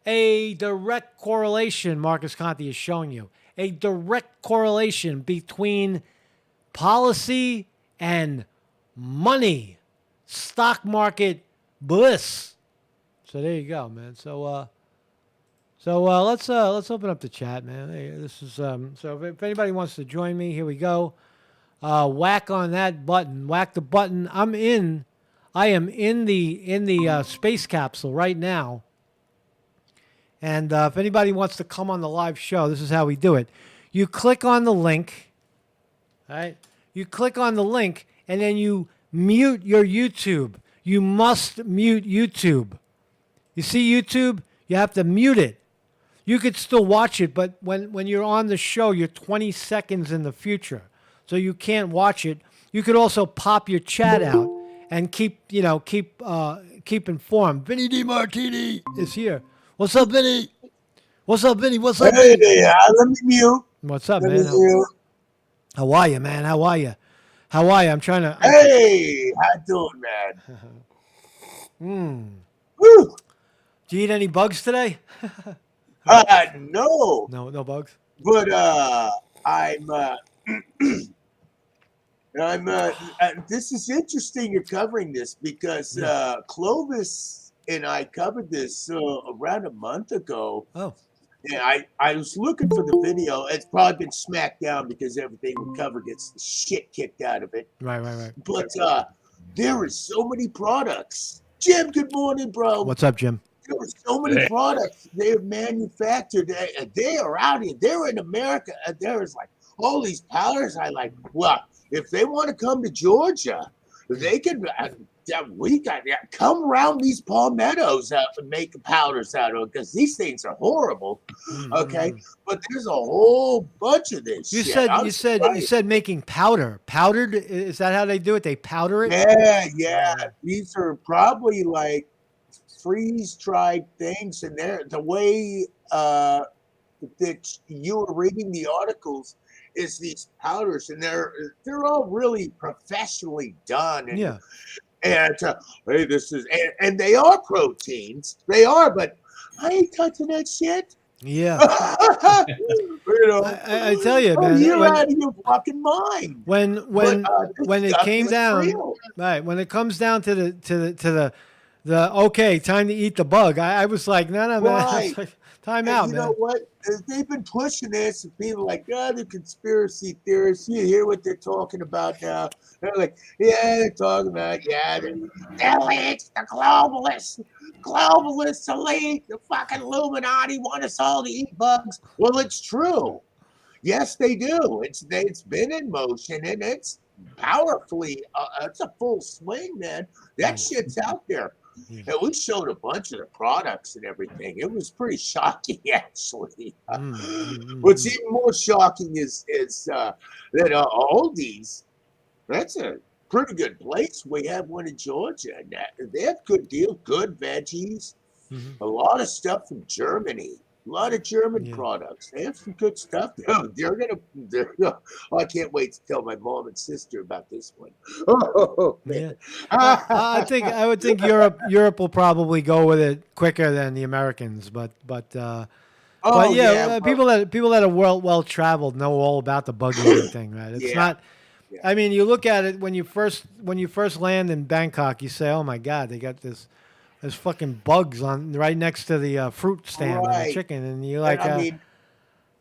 [SPEAKER 1] A direct correlation, Marcus Conte is showing you, a direct correlation between policy and money. Stock market bliss. So there you go, man. So let's open up the chat, man. Hey, this is so if anybody wants to join me, here we go. Whack on that button. Whack the button. I am in the space capsule right now. And if anybody wants to come on the live show, this is how we do it. You click on the link. All right? You click on the link and then you mute your YouTube. You must mute YouTube. You see YouTube? You have to mute it. You could still watch it, but when you're on the show, you're 20 seconds in the future. So you can't watch it. You could also pop your chat out and keep informed. Vinny DiMartini is here. What's up, Vinny? What's up, Vinny? What's up, Vinny?
[SPEAKER 2] Hey, let me mute.
[SPEAKER 1] What's up, man? How are you, man? How are you? I'm trying to...
[SPEAKER 2] Hey, how you doing, man?
[SPEAKER 1] Woo. Do you eat any bugs today?
[SPEAKER 2] No.
[SPEAKER 1] No bugs?
[SPEAKER 2] But this is interesting you're covering this because Clovis and I covered this around a month ago.
[SPEAKER 1] Oh.
[SPEAKER 2] Yeah, I was looking for the video. It's probably been smacked down because everything we cover gets the shit kicked out of it.
[SPEAKER 1] Right.
[SPEAKER 2] But there is so many products. Jim, good morning, bro.
[SPEAKER 1] What's up, Jim?
[SPEAKER 2] There are so many products they're manufactured. They are out here. They're in America. And there's like all these powders. Well, if they want to come to Georgia, they can. We got come around these palmettos and make powders out of it because these things are horrible. Okay, but there's a whole bunch of this.
[SPEAKER 1] You said making powder. Powdered, is that how they do it? They powder it.
[SPEAKER 2] Yeah. These are probably like freeze-dried things, and they're the way that you were reading the articles is these powders, and they're all really professionally done. And, And hey, this is and they are proteins. They are, but I ain't touching that shit.
[SPEAKER 1] Yeah.
[SPEAKER 2] You know,
[SPEAKER 1] I tell you, man.
[SPEAKER 2] You're out of your fucking mind.
[SPEAKER 1] When it came down, real. Right? When it comes down to okay, time to eat the bug. I was like, no, man. I was
[SPEAKER 2] Right.
[SPEAKER 1] like, time
[SPEAKER 2] And
[SPEAKER 1] out,
[SPEAKER 2] you know
[SPEAKER 1] man.
[SPEAKER 2] what? They've been pushing this, and people are like, oh, the conspiracy theorists. You hear what they're talking about now? They're like, yeah, they're talking about, yeah, the elites, the globalists, elite, the fucking Illuminati want us all to eat bugs. Well, it's true. Yes, they do. It's been in motion, and it's powerfully. It's a full swing, man. That
[SPEAKER 1] Yeah,
[SPEAKER 2] shit's out there.
[SPEAKER 1] yeah.
[SPEAKER 2] And we showed a bunch of the products and everything. It was pretty shocking, actually. What's
[SPEAKER 1] Mm.
[SPEAKER 2] even more shocking is that Aldi's. That's a pretty good place. We have one in Georgia, and they have good deals, good veggies,
[SPEAKER 1] Mm-hmm.
[SPEAKER 2] a lot of stuff from Germany. A lot of German
[SPEAKER 1] Yeah.
[SPEAKER 2] products. They have some good stuff. They're gonna. Oh, I can't wait to tell my mom and sister about this one. Oh
[SPEAKER 1] Yeah,
[SPEAKER 2] man.
[SPEAKER 1] I would think Europe will probably go with it quicker than the Americans, but
[SPEAKER 2] Oh
[SPEAKER 1] yeah,
[SPEAKER 2] yeah. Well,
[SPEAKER 1] people that are well traveled know all about the bug eating thing, right? It's
[SPEAKER 2] yeah.
[SPEAKER 1] not.
[SPEAKER 2] Yeah.
[SPEAKER 1] I mean, you look at it when you first land in Bangkok, you say, "Oh my God, they got this there's fucking bugs on right next to the fruit stand and the
[SPEAKER 2] Right.
[SPEAKER 1] chicken," and you're
[SPEAKER 2] And
[SPEAKER 1] like,
[SPEAKER 2] I mean,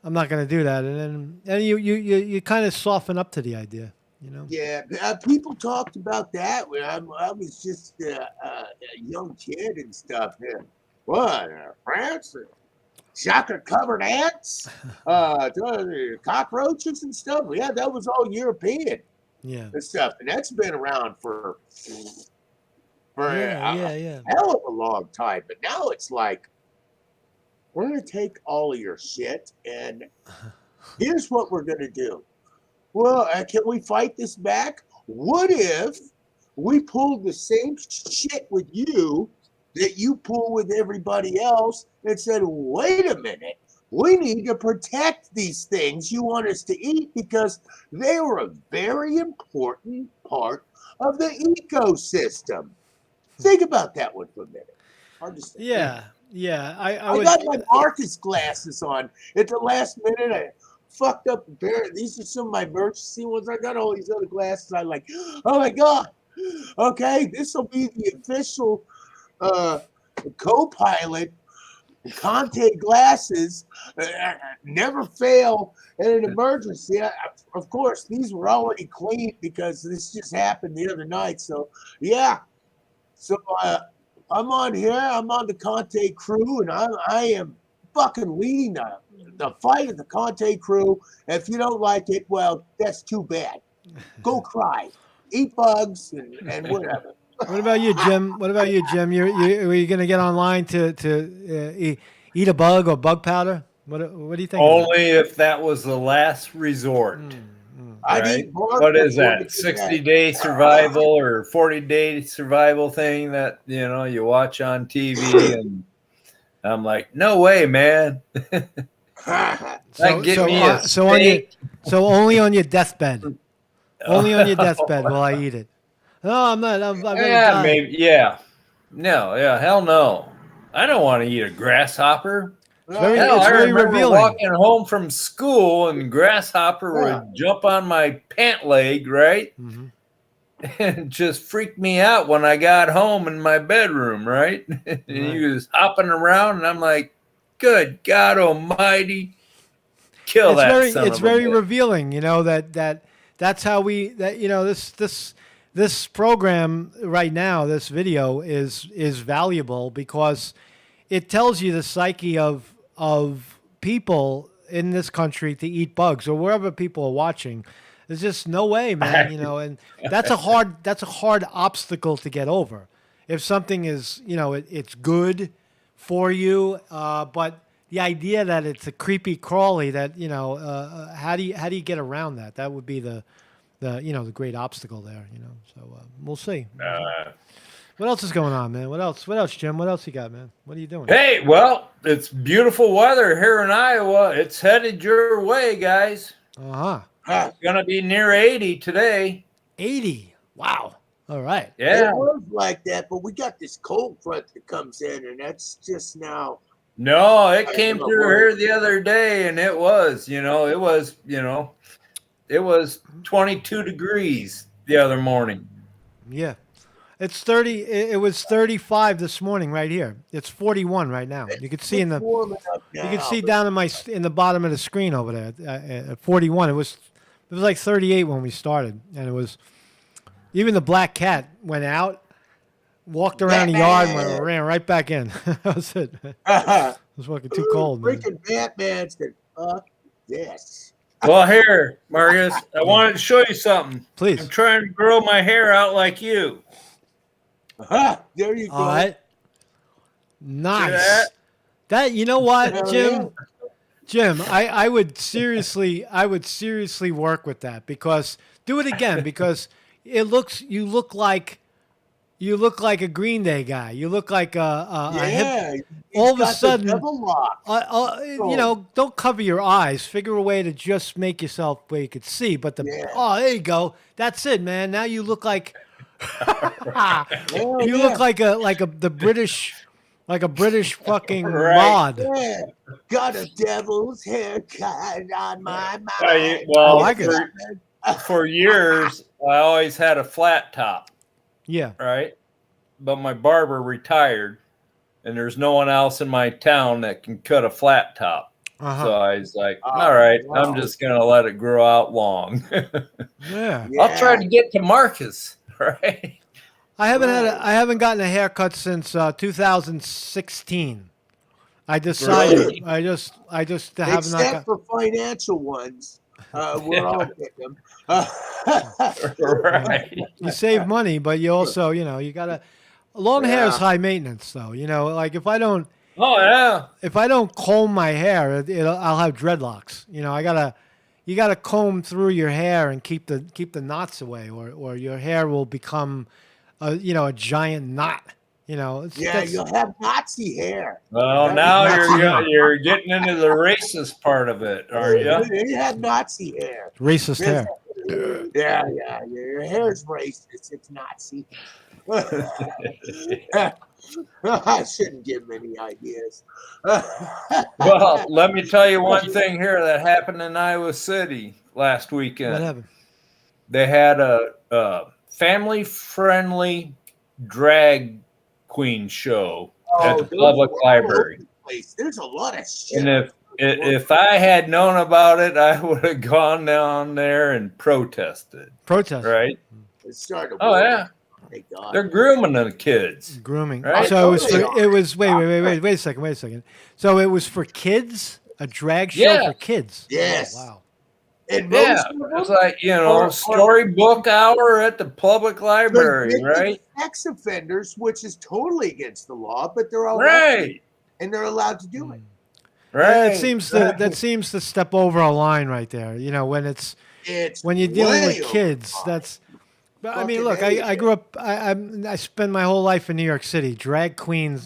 [SPEAKER 1] "I'm not gonna do that," and you kind of soften up to the idea, you know?
[SPEAKER 2] yeah, people talked about that when I was just a young kid and stuff. Yeah. What, France? Chocolate covered ants? Cockroaches and stuff? Yeah, that was all European
[SPEAKER 1] Yeah,
[SPEAKER 2] and stuff. And that's been around for
[SPEAKER 1] yeah,
[SPEAKER 2] a
[SPEAKER 1] yeah, yeah.
[SPEAKER 2] hell of a long time. But now it's like, we're going to take all of your shit, and here's what we're going to do. Well, can we fight this back? What if we pulled the same shit with you that you pull with everybody else and said, wait a minute, we need to protect these things you want us to eat because they were a very important part of the ecosystem. Think about that one for a minute. I'll just think.
[SPEAKER 1] Yeah, yeah. I
[SPEAKER 2] I
[SPEAKER 1] would.
[SPEAKER 2] got my Marcus glasses on at the last minute. I fucked up a pair. These are some of my emergency ones. I got all these other glasses. I like, oh my God. Okay, this will be the official uh, co-pilot Conte glasses. Never fail in an emergency. Of course, these were already cleaned because this just happened the other night. So, yeah. So I'm on here. I'm on the Conte crew, and I am fucking leading the fight of the Conte crew. If you don't like it, well, that's too bad. Go cry, eat bugs, and whatever.
[SPEAKER 1] What about you, Jim? What about you, Jim? Are you gonna get online to eat a bug or bug powder? What do you think of that?
[SPEAKER 3] Only if that was the last resort,
[SPEAKER 2] I'd
[SPEAKER 3] right?
[SPEAKER 2] eat bark
[SPEAKER 3] What is
[SPEAKER 2] before I
[SPEAKER 3] that?
[SPEAKER 2] did that.
[SPEAKER 3] 60-day survival or 40-day survival thing that, you watch on TV, and I'm like, no way, man. Like, get me a steak.
[SPEAKER 1] So only on your deathbed. Only on your deathbed will I eat it. No, I'm not. I'm gonna
[SPEAKER 3] Yeah,
[SPEAKER 1] die.
[SPEAKER 3] maybe. Yeah. No, yeah, hell no. I don't want to eat a grasshopper.
[SPEAKER 2] Right.
[SPEAKER 3] Hell,
[SPEAKER 1] It's
[SPEAKER 3] I
[SPEAKER 1] very
[SPEAKER 3] remember
[SPEAKER 1] revealing.
[SPEAKER 3] walking home from school and grasshopper
[SPEAKER 2] Yeah.
[SPEAKER 3] would jump on my pant leg, right?
[SPEAKER 1] Hmm.
[SPEAKER 3] And just freaked me out when I got home in my bedroom, right? And he
[SPEAKER 1] Right.
[SPEAKER 3] was hopping around, and I'm like, good God Almighty, kill
[SPEAKER 1] It's
[SPEAKER 3] that
[SPEAKER 1] very
[SPEAKER 3] son
[SPEAKER 1] it's
[SPEAKER 3] of a
[SPEAKER 1] very
[SPEAKER 3] bitch.
[SPEAKER 1] revealing. You know that's how we that you know this program right now. This video is valuable because it tells you the psyche of people in this country to eat bugs or wherever people are watching. There's just no way, man. You know, and that's a hard obstacle to get over. If something is, it's good for you, but the idea that it's a creepy crawly that how do you get around that? That would be the great obstacle there. So we'll see. What else is going on, man? What else? What else, Jim? What else you got, man? What are you doing?
[SPEAKER 3] Hey, well, it's beautiful weather here in Iowa. It's headed your way, guys.
[SPEAKER 1] Uh huh.
[SPEAKER 2] Huh.
[SPEAKER 3] Going to be near 80 today.
[SPEAKER 1] 80. Wow. All right.
[SPEAKER 3] Yeah.
[SPEAKER 2] It was like that, but we got this cold front that comes in, and that's just now.
[SPEAKER 3] No, it came through here the other day, and it was 22 degrees the other morning.
[SPEAKER 1] Yeah. It's 30. It was 35 this morning right here. It's 41 right now. You could see
[SPEAKER 2] It's warming up now.
[SPEAKER 1] you could see down in the bottom of the screen over there at 41. It was like 38 when we started, and it was even the black cat went out, walked around the yard, and ran right back in. That was it. It was fucking too cold, man.
[SPEAKER 2] Freaking Batman said, "Fuck this."
[SPEAKER 3] Well, here, Marcus, I wanted to show you something.
[SPEAKER 1] Please.
[SPEAKER 3] I'm trying to grow my hair out like you.
[SPEAKER 2] There you go.
[SPEAKER 1] All right. Nice. That you know what,
[SPEAKER 2] Hell
[SPEAKER 1] Jim? Jim, I would seriously work with that because do it again because you look like a Green Day guy. You look like a hip. All of a sudden, you know, don't cover your eyes. Figure a way to just make yourself where you could see. But there you go. That's it, man. Now you look like look like the British. Like a British fucking mod.
[SPEAKER 2] Yeah. Got a devil's haircut on my mind.
[SPEAKER 3] Well, for years, I always had a flat top.
[SPEAKER 1] Yeah.
[SPEAKER 3] Right? But my barber retired, and there's no one else in my town that can cut a flat top. So I was like, all right, I'm just going to let it grow out long.
[SPEAKER 1] Yeah.
[SPEAKER 3] I'll try to get to Marcus, right?
[SPEAKER 1] I haven't gotten a haircut since 2016. I decided
[SPEAKER 3] Really?
[SPEAKER 1] I just have
[SPEAKER 2] Except
[SPEAKER 1] not got,
[SPEAKER 2] for financial ones. We're all getting them.
[SPEAKER 3] Right.
[SPEAKER 1] you save money, but you also, you know, you gotta long hair is high maintenance though. You know, like if I don't comb my hair, I'll have dreadlocks. You know, you gotta comb through your hair and keep the knots away, or your hair will become a giant knot. You know,
[SPEAKER 2] you'll have Nazi hair.
[SPEAKER 3] Well, now you're getting into the racist part of it, aren't you?
[SPEAKER 2] You have Nazi hair.
[SPEAKER 1] Racist hair.
[SPEAKER 2] Yeah. Your hair is racist. It's Nazi. I shouldn't give him any ideas.
[SPEAKER 3] Well, let me tell you one thing here that happened in Iowa City last weekend.
[SPEAKER 1] What happened?
[SPEAKER 3] They had a family-friendly drag queen show at the public library.
[SPEAKER 2] There's a lot of shit.
[SPEAKER 3] And if I had known about it, I would have gone down there and protested. Right? Oh yeah.
[SPEAKER 2] Thank God.
[SPEAKER 3] They're grooming the kids.
[SPEAKER 1] Grooming.
[SPEAKER 3] Right?
[SPEAKER 1] So it was wait a second. So it was for kids? A drag show for kids?
[SPEAKER 2] Yes.
[SPEAKER 1] Oh, wow.
[SPEAKER 2] And
[SPEAKER 3] It's like, storybook hour at the public library, right?
[SPEAKER 2] Sex offenders, which is totally against the law, but they're all
[SPEAKER 3] right,
[SPEAKER 2] and they're allowed to do it.
[SPEAKER 3] Right.
[SPEAKER 1] That seems to step over a line right there. You know, when when you're dealing with kids, that's. But I mean, look, I grew up. I spent my whole life in New York City. Drag queen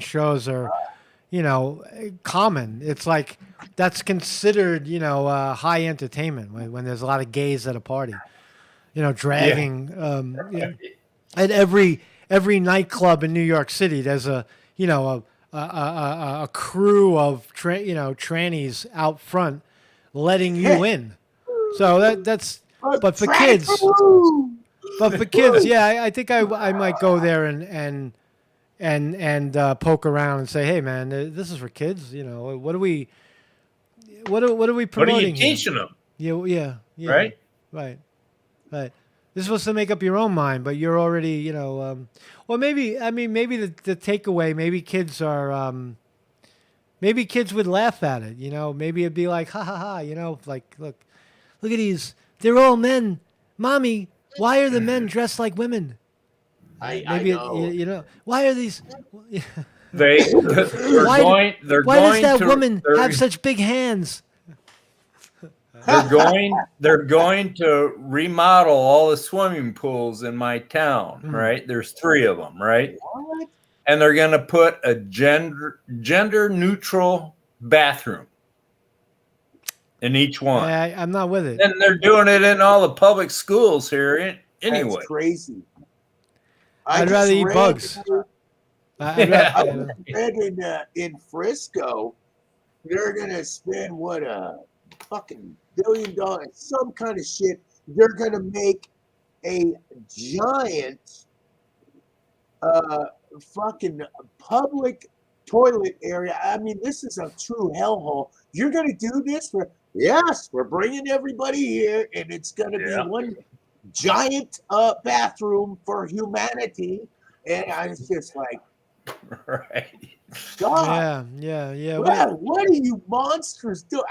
[SPEAKER 1] shows are, common. It's like that's considered, high entertainment when there's a lot of gays at a party. Dragging. At every nightclub in New York City, there's a crew of trannies out front letting you in. So that's. But for kids, yeah, I think I might go there and poke around and say, hey man, this is for kids. What are we promoting?
[SPEAKER 3] What are you teaching them?
[SPEAKER 1] Yeah.
[SPEAKER 3] Right.
[SPEAKER 1] This is supposed to make up your own mind, but you're already, well, maybe the takeaway, maybe kids are, maybe kids would laugh at it. Maybe it'd be like, ha ha ha. Like look at these. They're all men. Mommy, why are the men dressed like women?
[SPEAKER 2] I know.
[SPEAKER 1] Why are these?
[SPEAKER 3] Why
[SPEAKER 1] does that woman have such big hands?
[SPEAKER 3] They're going to remodel all the swimming pools in my town, right? There's 3 of them, right?
[SPEAKER 2] What?
[SPEAKER 3] And they're going to put a gender neutral bathroom in each one.
[SPEAKER 1] Yeah, I'm not with it.
[SPEAKER 3] And they're doing it in all the public schools here anyway.
[SPEAKER 2] That's crazy.
[SPEAKER 1] I'd rather eat bugs.
[SPEAKER 2] I read in Frisco, they're going to spend a fucking $1 billion, some kind of shit. They're going to make a giant fucking public toilet area. I mean, this is a true hellhole. You're going to do this for, yes, we're bringing everybody here, and it's going to be one giant bathroom for humanity. And I was just like,
[SPEAKER 3] right.
[SPEAKER 2] God.
[SPEAKER 1] Yeah.
[SPEAKER 2] What are you monsters do?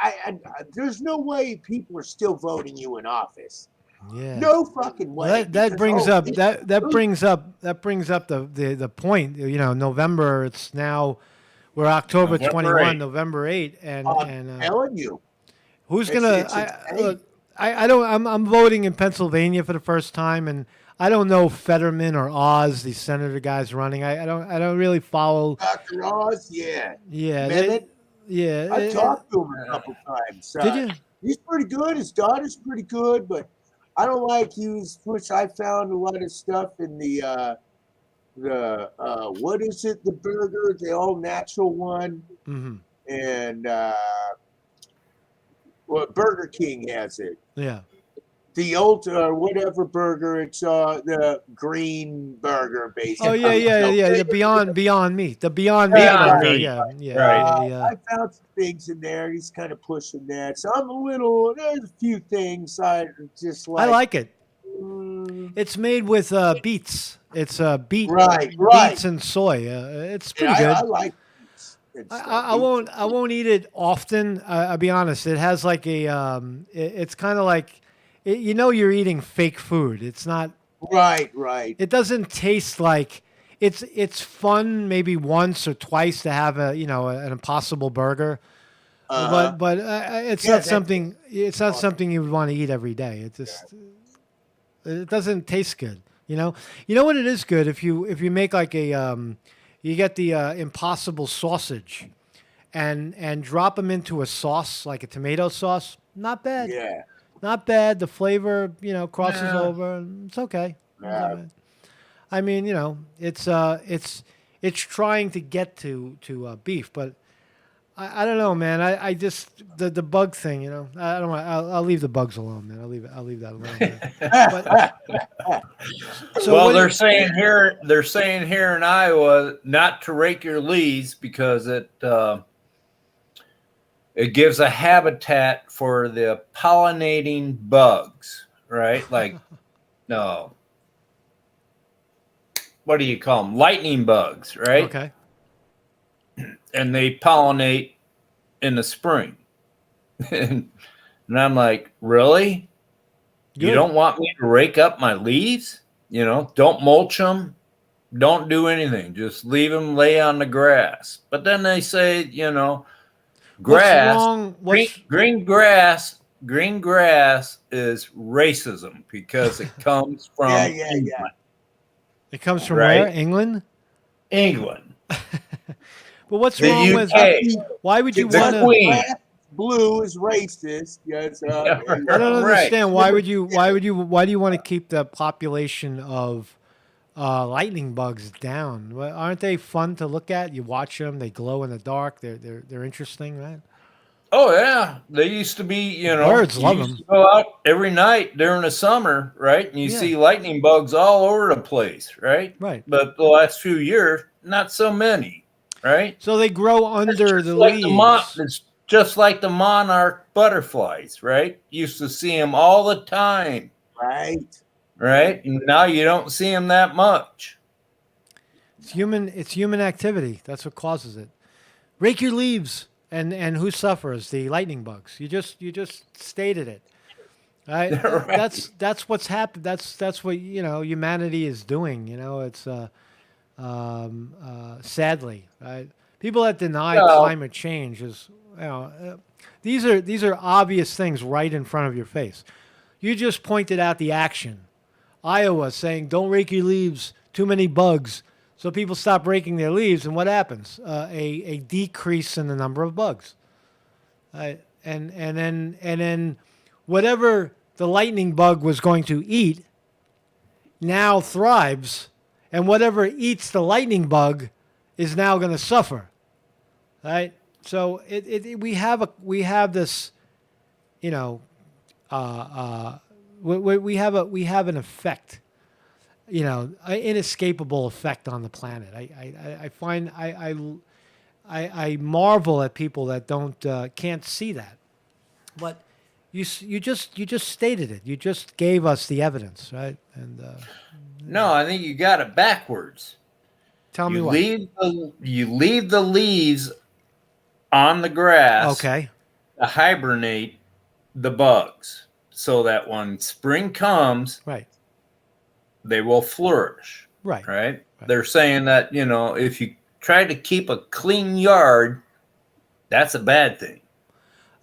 [SPEAKER 2] There's no way people are still voting you in office.
[SPEAKER 1] Yeah.
[SPEAKER 2] No fucking way.
[SPEAKER 1] Well, that brings up the point. You know, November. It's now we're October 21, November 8, and
[SPEAKER 2] I'm telling you,
[SPEAKER 1] who's gonna? Look, I don't. I'm voting in Pennsylvania for the first time, and I don't know Fetterman or Oz, the senator guys running. I don't really follow.
[SPEAKER 2] Dr. Oz, yeah.
[SPEAKER 1] Yeah.
[SPEAKER 2] I talked to him a couple times.
[SPEAKER 1] Did you?
[SPEAKER 2] He's pretty good. His daughter's pretty good, but I don't like which I found a lot of stuff in the what is it? The burger, the all natural one, and Burger King has it.
[SPEAKER 1] Yeah.
[SPEAKER 2] The old whatever burger, it's the green burger basically.
[SPEAKER 1] Oh yeah. The Beyond Meat, the Beyond Meat burger. Yeah.
[SPEAKER 3] Right.
[SPEAKER 2] I found some things in there. He's kind of pushing that, so there's a few things I just like.
[SPEAKER 1] I like it. It's made with beets. It's
[SPEAKER 2] right.
[SPEAKER 1] beets and soy. It's pretty good.
[SPEAKER 2] I like.
[SPEAKER 1] I won't eat it often. I'll be honest. It has like a. It's kind of like. You know you're eating fake food. It's not
[SPEAKER 2] right.
[SPEAKER 1] It doesn't taste like it's fun maybe once or twice to have an Impossible Burger, but it's not something you would want to eat every day. It doesn't taste good. You know what it is good if you make like a you get the Impossible sausage, and drop them into a sauce like a tomato sauce. Not bad.
[SPEAKER 2] Yeah.
[SPEAKER 1] Not bad. The flavor, crosses over. It's okay.
[SPEAKER 2] Yeah.
[SPEAKER 1] I mean, it's trying to get to beef, but I don't know, man. I just the bug thing, I don't want. I'll leave the bugs alone, man. I'll leave that alone.
[SPEAKER 3] Well, they're saying here in Iowa not to rake your leaves because it gives a habitat for the pollinating bugs, right? Like, no. What do you call them? Lightning bugs, right?
[SPEAKER 1] Okay.
[SPEAKER 3] And they pollinate in the spring. And I'm like, really? Good. You don't want me to rake up my leaves? Don't mulch them. Don't do anything. Just leave them lay on the grass. But then they say, grass, green grass is racism because it comes from England.
[SPEAKER 1] It comes from where? England?
[SPEAKER 3] England.
[SPEAKER 1] But what's wrong with why would you want to?
[SPEAKER 2] Blue is racist. Yes.
[SPEAKER 1] I don't understand. Why do you want to keep the population of lightning bugs down? Well, aren't they fun to look at? You watch them; they glow in the dark. They're interesting, right?
[SPEAKER 3] Oh yeah, they used to be.
[SPEAKER 1] Birds love them.
[SPEAKER 3] Go out every night during the summer, right? And you see lightning bugs all over the place, right?
[SPEAKER 1] Right.
[SPEAKER 3] But the last few years, not so many, right?
[SPEAKER 1] So they grow under the leaves.
[SPEAKER 3] It's just like the monarch butterflies, right? Used to see them all the time,
[SPEAKER 2] right?
[SPEAKER 3] Right, and now you don't see them that much.
[SPEAKER 1] It's human activity. That's what causes it. Rake your leaves, and who suffers? The lightning bugs. You just stated it. Right?
[SPEAKER 3] Right.
[SPEAKER 1] That's what's happened. That's what humanity is doing. It's sadly, right? People that deny climate change is these are obvious things right in front of your face. You just pointed out the action. Iowa saying, don't rake your leaves, too many bugs. So people stop raking their leaves, and what happens? A decrease in the number of bugs. And then whatever the lightning bug was going to eat now thrives, and whatever eats the lightning bug is now going to suffer. Right? So we have this, we have an effect, inescapable effect on the planet. I find I marvel at people that can't see that. But you just stated it. You just gave us the evidence, right? And
[SPEAKER 3] No, I think you got it backwards.
[SPEAKER 1] tell me
[SPEAKER 3] You
[SPEAKER 1] what.
[SPEAKER 3] leave the leaves on the grass
[SPEAKER 1] Okay.
[SPEAKER 3] to hibernate the bugs, so that when spring comes,
[SPEAKER 1] Right.
[SPEAKER 3] they will flourish.
[SPEAKER 1] Right.
[SPEAKER 3] Right? They're saying that, if you try to keep a clean yard, that's a bad thing.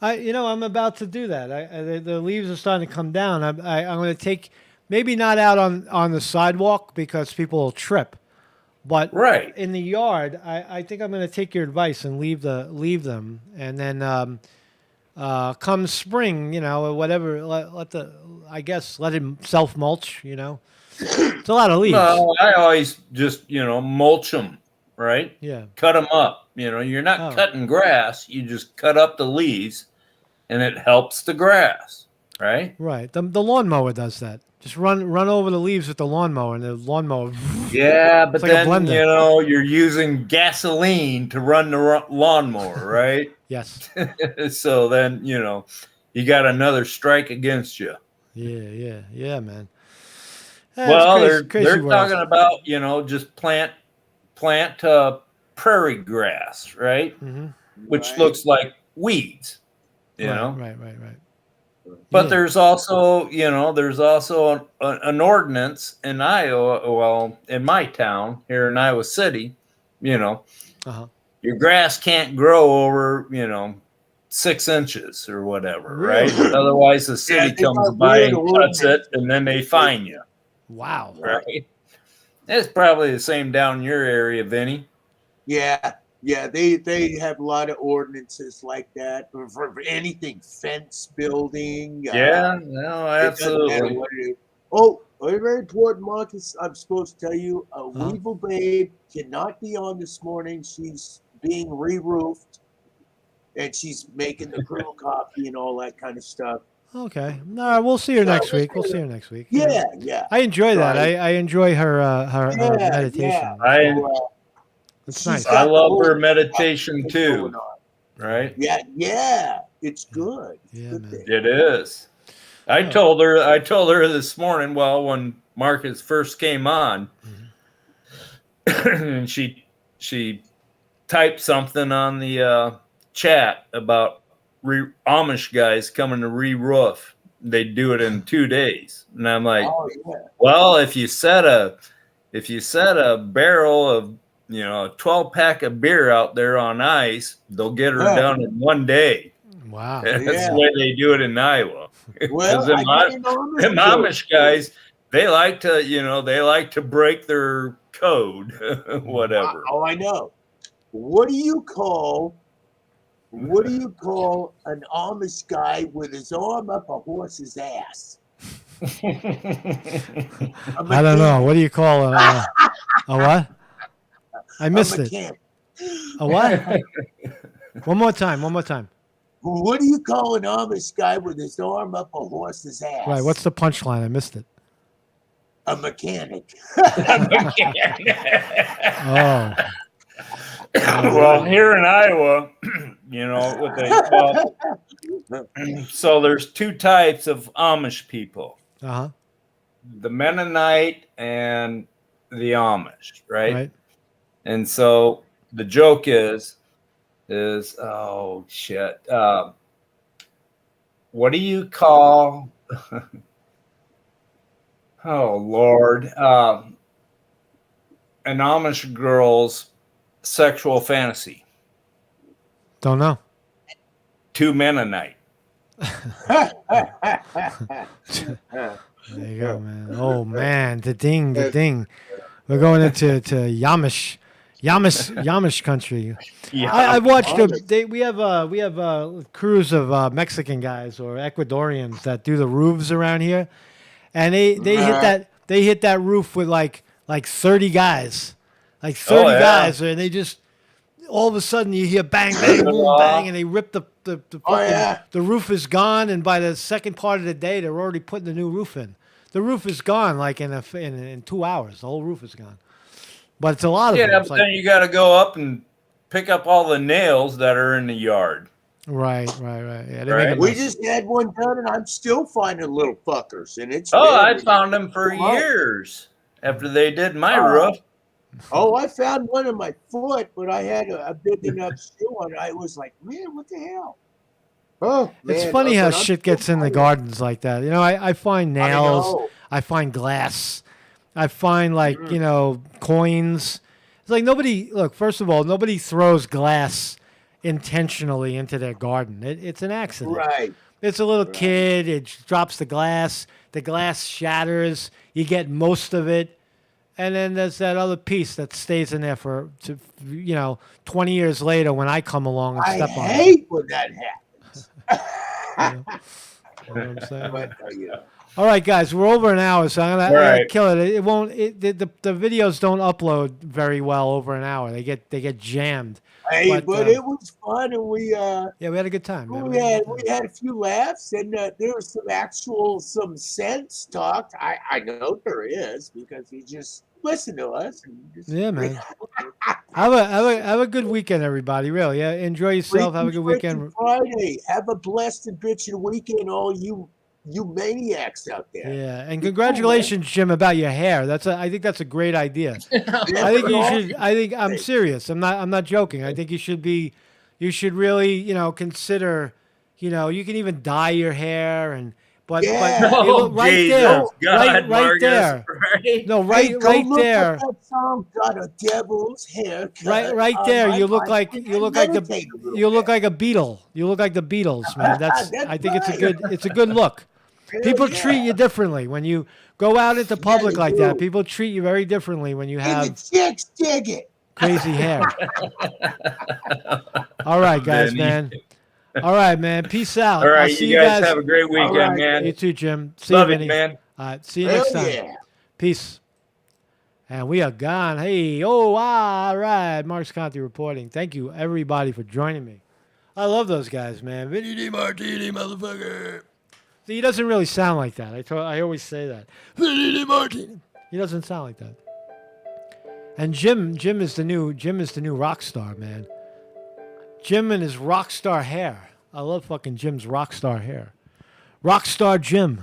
[SPEAKER 1] I'm about to do that. The leaves are starting to come down. I'm going to take, maybe not out on the sidewalk because people will trip, but
[SPEAKER 3] Right.
[SPEAKER 1] in the yard, I think I'm going to take your advice and leave them, and then come spring, or whatever, let it self mulch. It's a lot of leaves.
[SPEAKER 3] Well, I always just, mulch them, right?
[SPEAKER 1] Yeah.
[SPEAKER 3] Cut them up. You're not cutting grass. You just cut up the leaves, and it helps the grass, right?
[SPEAKER 1] Right. The lawnmower does that. Just run over the leaves with the lawnmower, and the lawnmower.
[SPEAKER 3] Yeah, but
[SPEAKER 1] like
[SPEAKER 3] then you're using gasoline to run the lawnmower, right?
[SPEAKER 1] Yes.
[SPEAKER 3] So then you got another strike against you.
[SPEAKER 1] Yeah, man.
[SPEAKER 3] Well,
[SPEAKER 1] crazy
[SPEAKER 3] they're
[SPEAKER 1] world.
[SPEAKER 3] talking about just plant prairie grass, right?
[SPEAKER 1] Mm-hmm.
[SPEAKER 3] Which looks like weeds,
[SPEAKER 1] Right.
[SPEAKER 3] But there's also an ordinance in Iowa, well, in my town here in Iowa City, your grass can't grow over 6 inches or whatever, right? Otherwise, the city comes by and cuts it, and then they fine you.
[SPEAKER 1] Wow.
[SPEAKER 3] Right. It's probably the same down in your area, Vinny.
[SPEAKER 2] Yeah. They have a lot of ordinances like that for anything, fence building.
[SPEAKER 3] Yeah, no, absolutely.
[SPEAKER 2] Oh, very important, Marcus. I'm supposed to tell you, Weevil Babe cannot be on this morning. She's being re-roofed, and she's making the crew coffee and all that kind of stuff.
[SPEAKER 1] Okay. No, we'll see her next week.
[SPEAKER 2] Yeah.
[SPEAKER 1] I enjoy that. I enjoy her meditation. It's nice.
[SPEAKER 3] I love her meditation too. Right?
[SPEAKER 2] Yeah. It's good.
[SPEAKER 3] It is. I told her this morning, well, when Marcus first came on, and she typed something on the chat about Amish guys coming to re-roof. They do it in 2 days, and I'm like, well, if you set a barrel of a 12-pack of beer out there on ice, they'll get her done in 1 day.
[SPEAKER 1] Wow,
[SPEAKER 3] that's the way they do it in Iowa. Because them Amish guys, they like to break their code, whatever.
[SPEAKER 2] Oh, I know. What do you call an Amish guy with his arm up a horse's ass?
[SPEAKER 1] I don't know. What do you call a what? I missed it. A what? One more time.
[SPEAKER 2] What do you call an Amish guy with his arm up a horse's ass?
[SPEAKER 1] Right. What's the punchline? I missed it.
[SPEAKER 2] A mechanic.
[SPEAKER 1] Oh.
[SPEAKER 3] Well, here in Iowa, so there's 2 types of Amish people.
[SPEAKER 1] Uh-huh.
[SPEAKER 3] The Mennonite and the Amish, right? And so the joke is oh shit. What do you call oh Lord, an Amish girl's sexual fantasy?
[SPEAKER 1] Don't know.
[SPEAKER 3] 2 Mennonite.
[SPEAKER 1] There you go, man. Oh man, the ding. We're going into Yamish country. Yeah. I've watched we have crews of Mexican guys or Ecuadorians that do the roofs around here, and they hit that roof with like 30 guys, guys, and they just all of a sudden you hear bang bang boom bang, and they rip the roof is gone, and by the second part of the day they're already putting the new roof in. the roof is gone like in 2 hours. The whole roof is gone. But it's a lot of them.
[SPEAKER 3] Yeah,
[SPEAKER 1] It's
[SPEAKER 3] but then you got to go up and pick up all the nails that are in the yard.
[SPEAKER 1] Right. Yeah, they
[SPEAKER 3] Right.
[SPEAKER 1] make a
[SPEAKER 2] We
[SPEAKER 1] mess.
[SPEAKER 2] just had one done, and I'm still finding little fuckers, and it's.
[SPEAKER 3] Oh,
[SPEAKER 2] there.
[SPEAKER 3] I found them for years after they did my roof.
[SPEAKER 2] Oh, I found one in my foot, but I had a big enough shoe on it. I was like, man, what the hell? Oh, man.
[SPEAKER 1] It's funny how
[SPEAKER 2] but I'm
[SPEAKER 1] shit
[SPEAKER 2] still
[SPEAKER 1] gets in the
[SPEAKER 2] finding it.
[SPEAKER 1] gardens like that. You know, I find nails.
[SPEAKER 2] know.
[SPEAKER 1] I find glass. I find like, coins. It's like look, first of all, nobody throws glass intentionally into their garden. It's an accident.
[SPEAKER 2] Right.
[SPEAKER 1] It's a little kid. It drops the glass. The glass shatters. You get most of it. And then there's that other piece that stays in there for 20 years later when I come along and
[SPEAKER 2] I
[SPEAKER 1] step on it.
[SPEAKER 2] hate when that happens.
[SPEAKER 1] You know what I'm saying?
[SPEAKER 2] But,
[SPEAKER 1] All right, guys, we're over an hour, so I'm gonna
[SPEAKER 3] Right.
[SPEAKER 1] kill it. It won't. The videos don't upload very well over an hour. They get jammed.
[SPEAKER 2] hey,
[SPEAKER 1] But,
[SPEAKER 2] but it was fun, and we
[SPEAKER 1] Yeah, we had a good time. Man.
[SPEAKER 2] we had a few laughs, and there was some sense talked. I know there is because you just listen to us. And just,
[SPEAKER 1] Yeah, man. Have a good weekend, everybody. Really, yeah. Enjoy yourself. Have a good weekend.
[SPEAKER 2] Friday. Have a blessed and bitchin' weekend, all you maniacs out there.
[SPEAKER 1] Yeah, and congratulations, Jim, about your hair. I think that's a great idea. I think you should. I'm serious. I'm not joking. I think you should really, consider, you can even dye your hair but
[SPEAKER 2] Yeah.
[SPEAKER 3] Oh,
[SPEAKER 1] right
[SPEAKER 3] Jesus,
[SPEAKER 1] there,
[SPEAKER 3] God,
[SPEAKER 1] right
[SPEAKER 3] Marcus,
[SPEAKER 1] there.
[SPEAKER 3] right?
[SPEAKER 1] No,
[SPEAKER 2] Hey, go
[SPEAKER 1] right
[SPEAKER 2] look
[SPEAKER 1] there.
[SPEAKER 2] up that song, Got a Devil's Haircut.
[SPEAKER 1] Right there.
[SPEAKER 2] on
[SPEAKER 1] You
[SPEAKER 2] my
[SPEAKER 1] look like
[SPEAKER 2] mind,
[SPEAKER 1] you look
[SPEAKER 2] and
[SPEAKER 1] like
[SPEAKER 2] meditate a little
[SPEAKER 1] you look
[SPEAKER 2] bit.
[SPEAKER 1] like a Beatle. You look like the Beatles, man.
[SPEAKER 2] That's
[SPEAKER 1] I think
[SPEAKER 2] right.
[SPEAKER 1] it's a good look.
[SPEAKER 2] Hell
[SPEAKER 1] People
[SPEAKER 2] yeah.
[SPEAKER 1] treat you differently when you go out into public
[SPEAKER 2] they
[SPEAKER 1] like that.
[SPEAKER 2] do.
[SPEAKER 1] People treat you very differently when you
[SPEAKER 2] And
[SPEAKER 1] have
[SPEAKER 2] the chicks dig it.
[SPEAKER 1] crazy hair. All right, guys,
[SPEAKER 3] Benny.
[SPEAKER 1] man. All right, man. Peace out.
[SPEAKER 3] All
[SPEAKER 1] I'll
[SPEAKER 3] right,
[SPEAKER 1] see
[SPEAKER 3] you guys have a great weekend,
[SPEAKER 2] right.
[SPEAKER 3] man.
[SPEAKER 1] You too, Jim. See
[SPEAKER 3] Love
[SPEAKER 1] you,
[SPEAKER 3] it,
[SPEAKER 1] Vinny.
[SPEAKER 3] man.
[SPEAKER 1] All right, see you
[SPEAKER 2] Hell
[SPEAKER 1] next time.
[SPEAKER 2] yeah.
[SPEAKER 1] Peace. And we are gone. Hey, all right. Mark's Conti reporting. Thank you, everybody, for joining me. I love those guys, man. Vinny DiMartini, motherfucker. See, he doesn't really sound like that. I always say that. Vinny DiMartini. He doesn't sound like that. And Jim is the new rock star, man. Jim and his rock star hair. I love fucking Jim's rock star hair. Rock star Jim.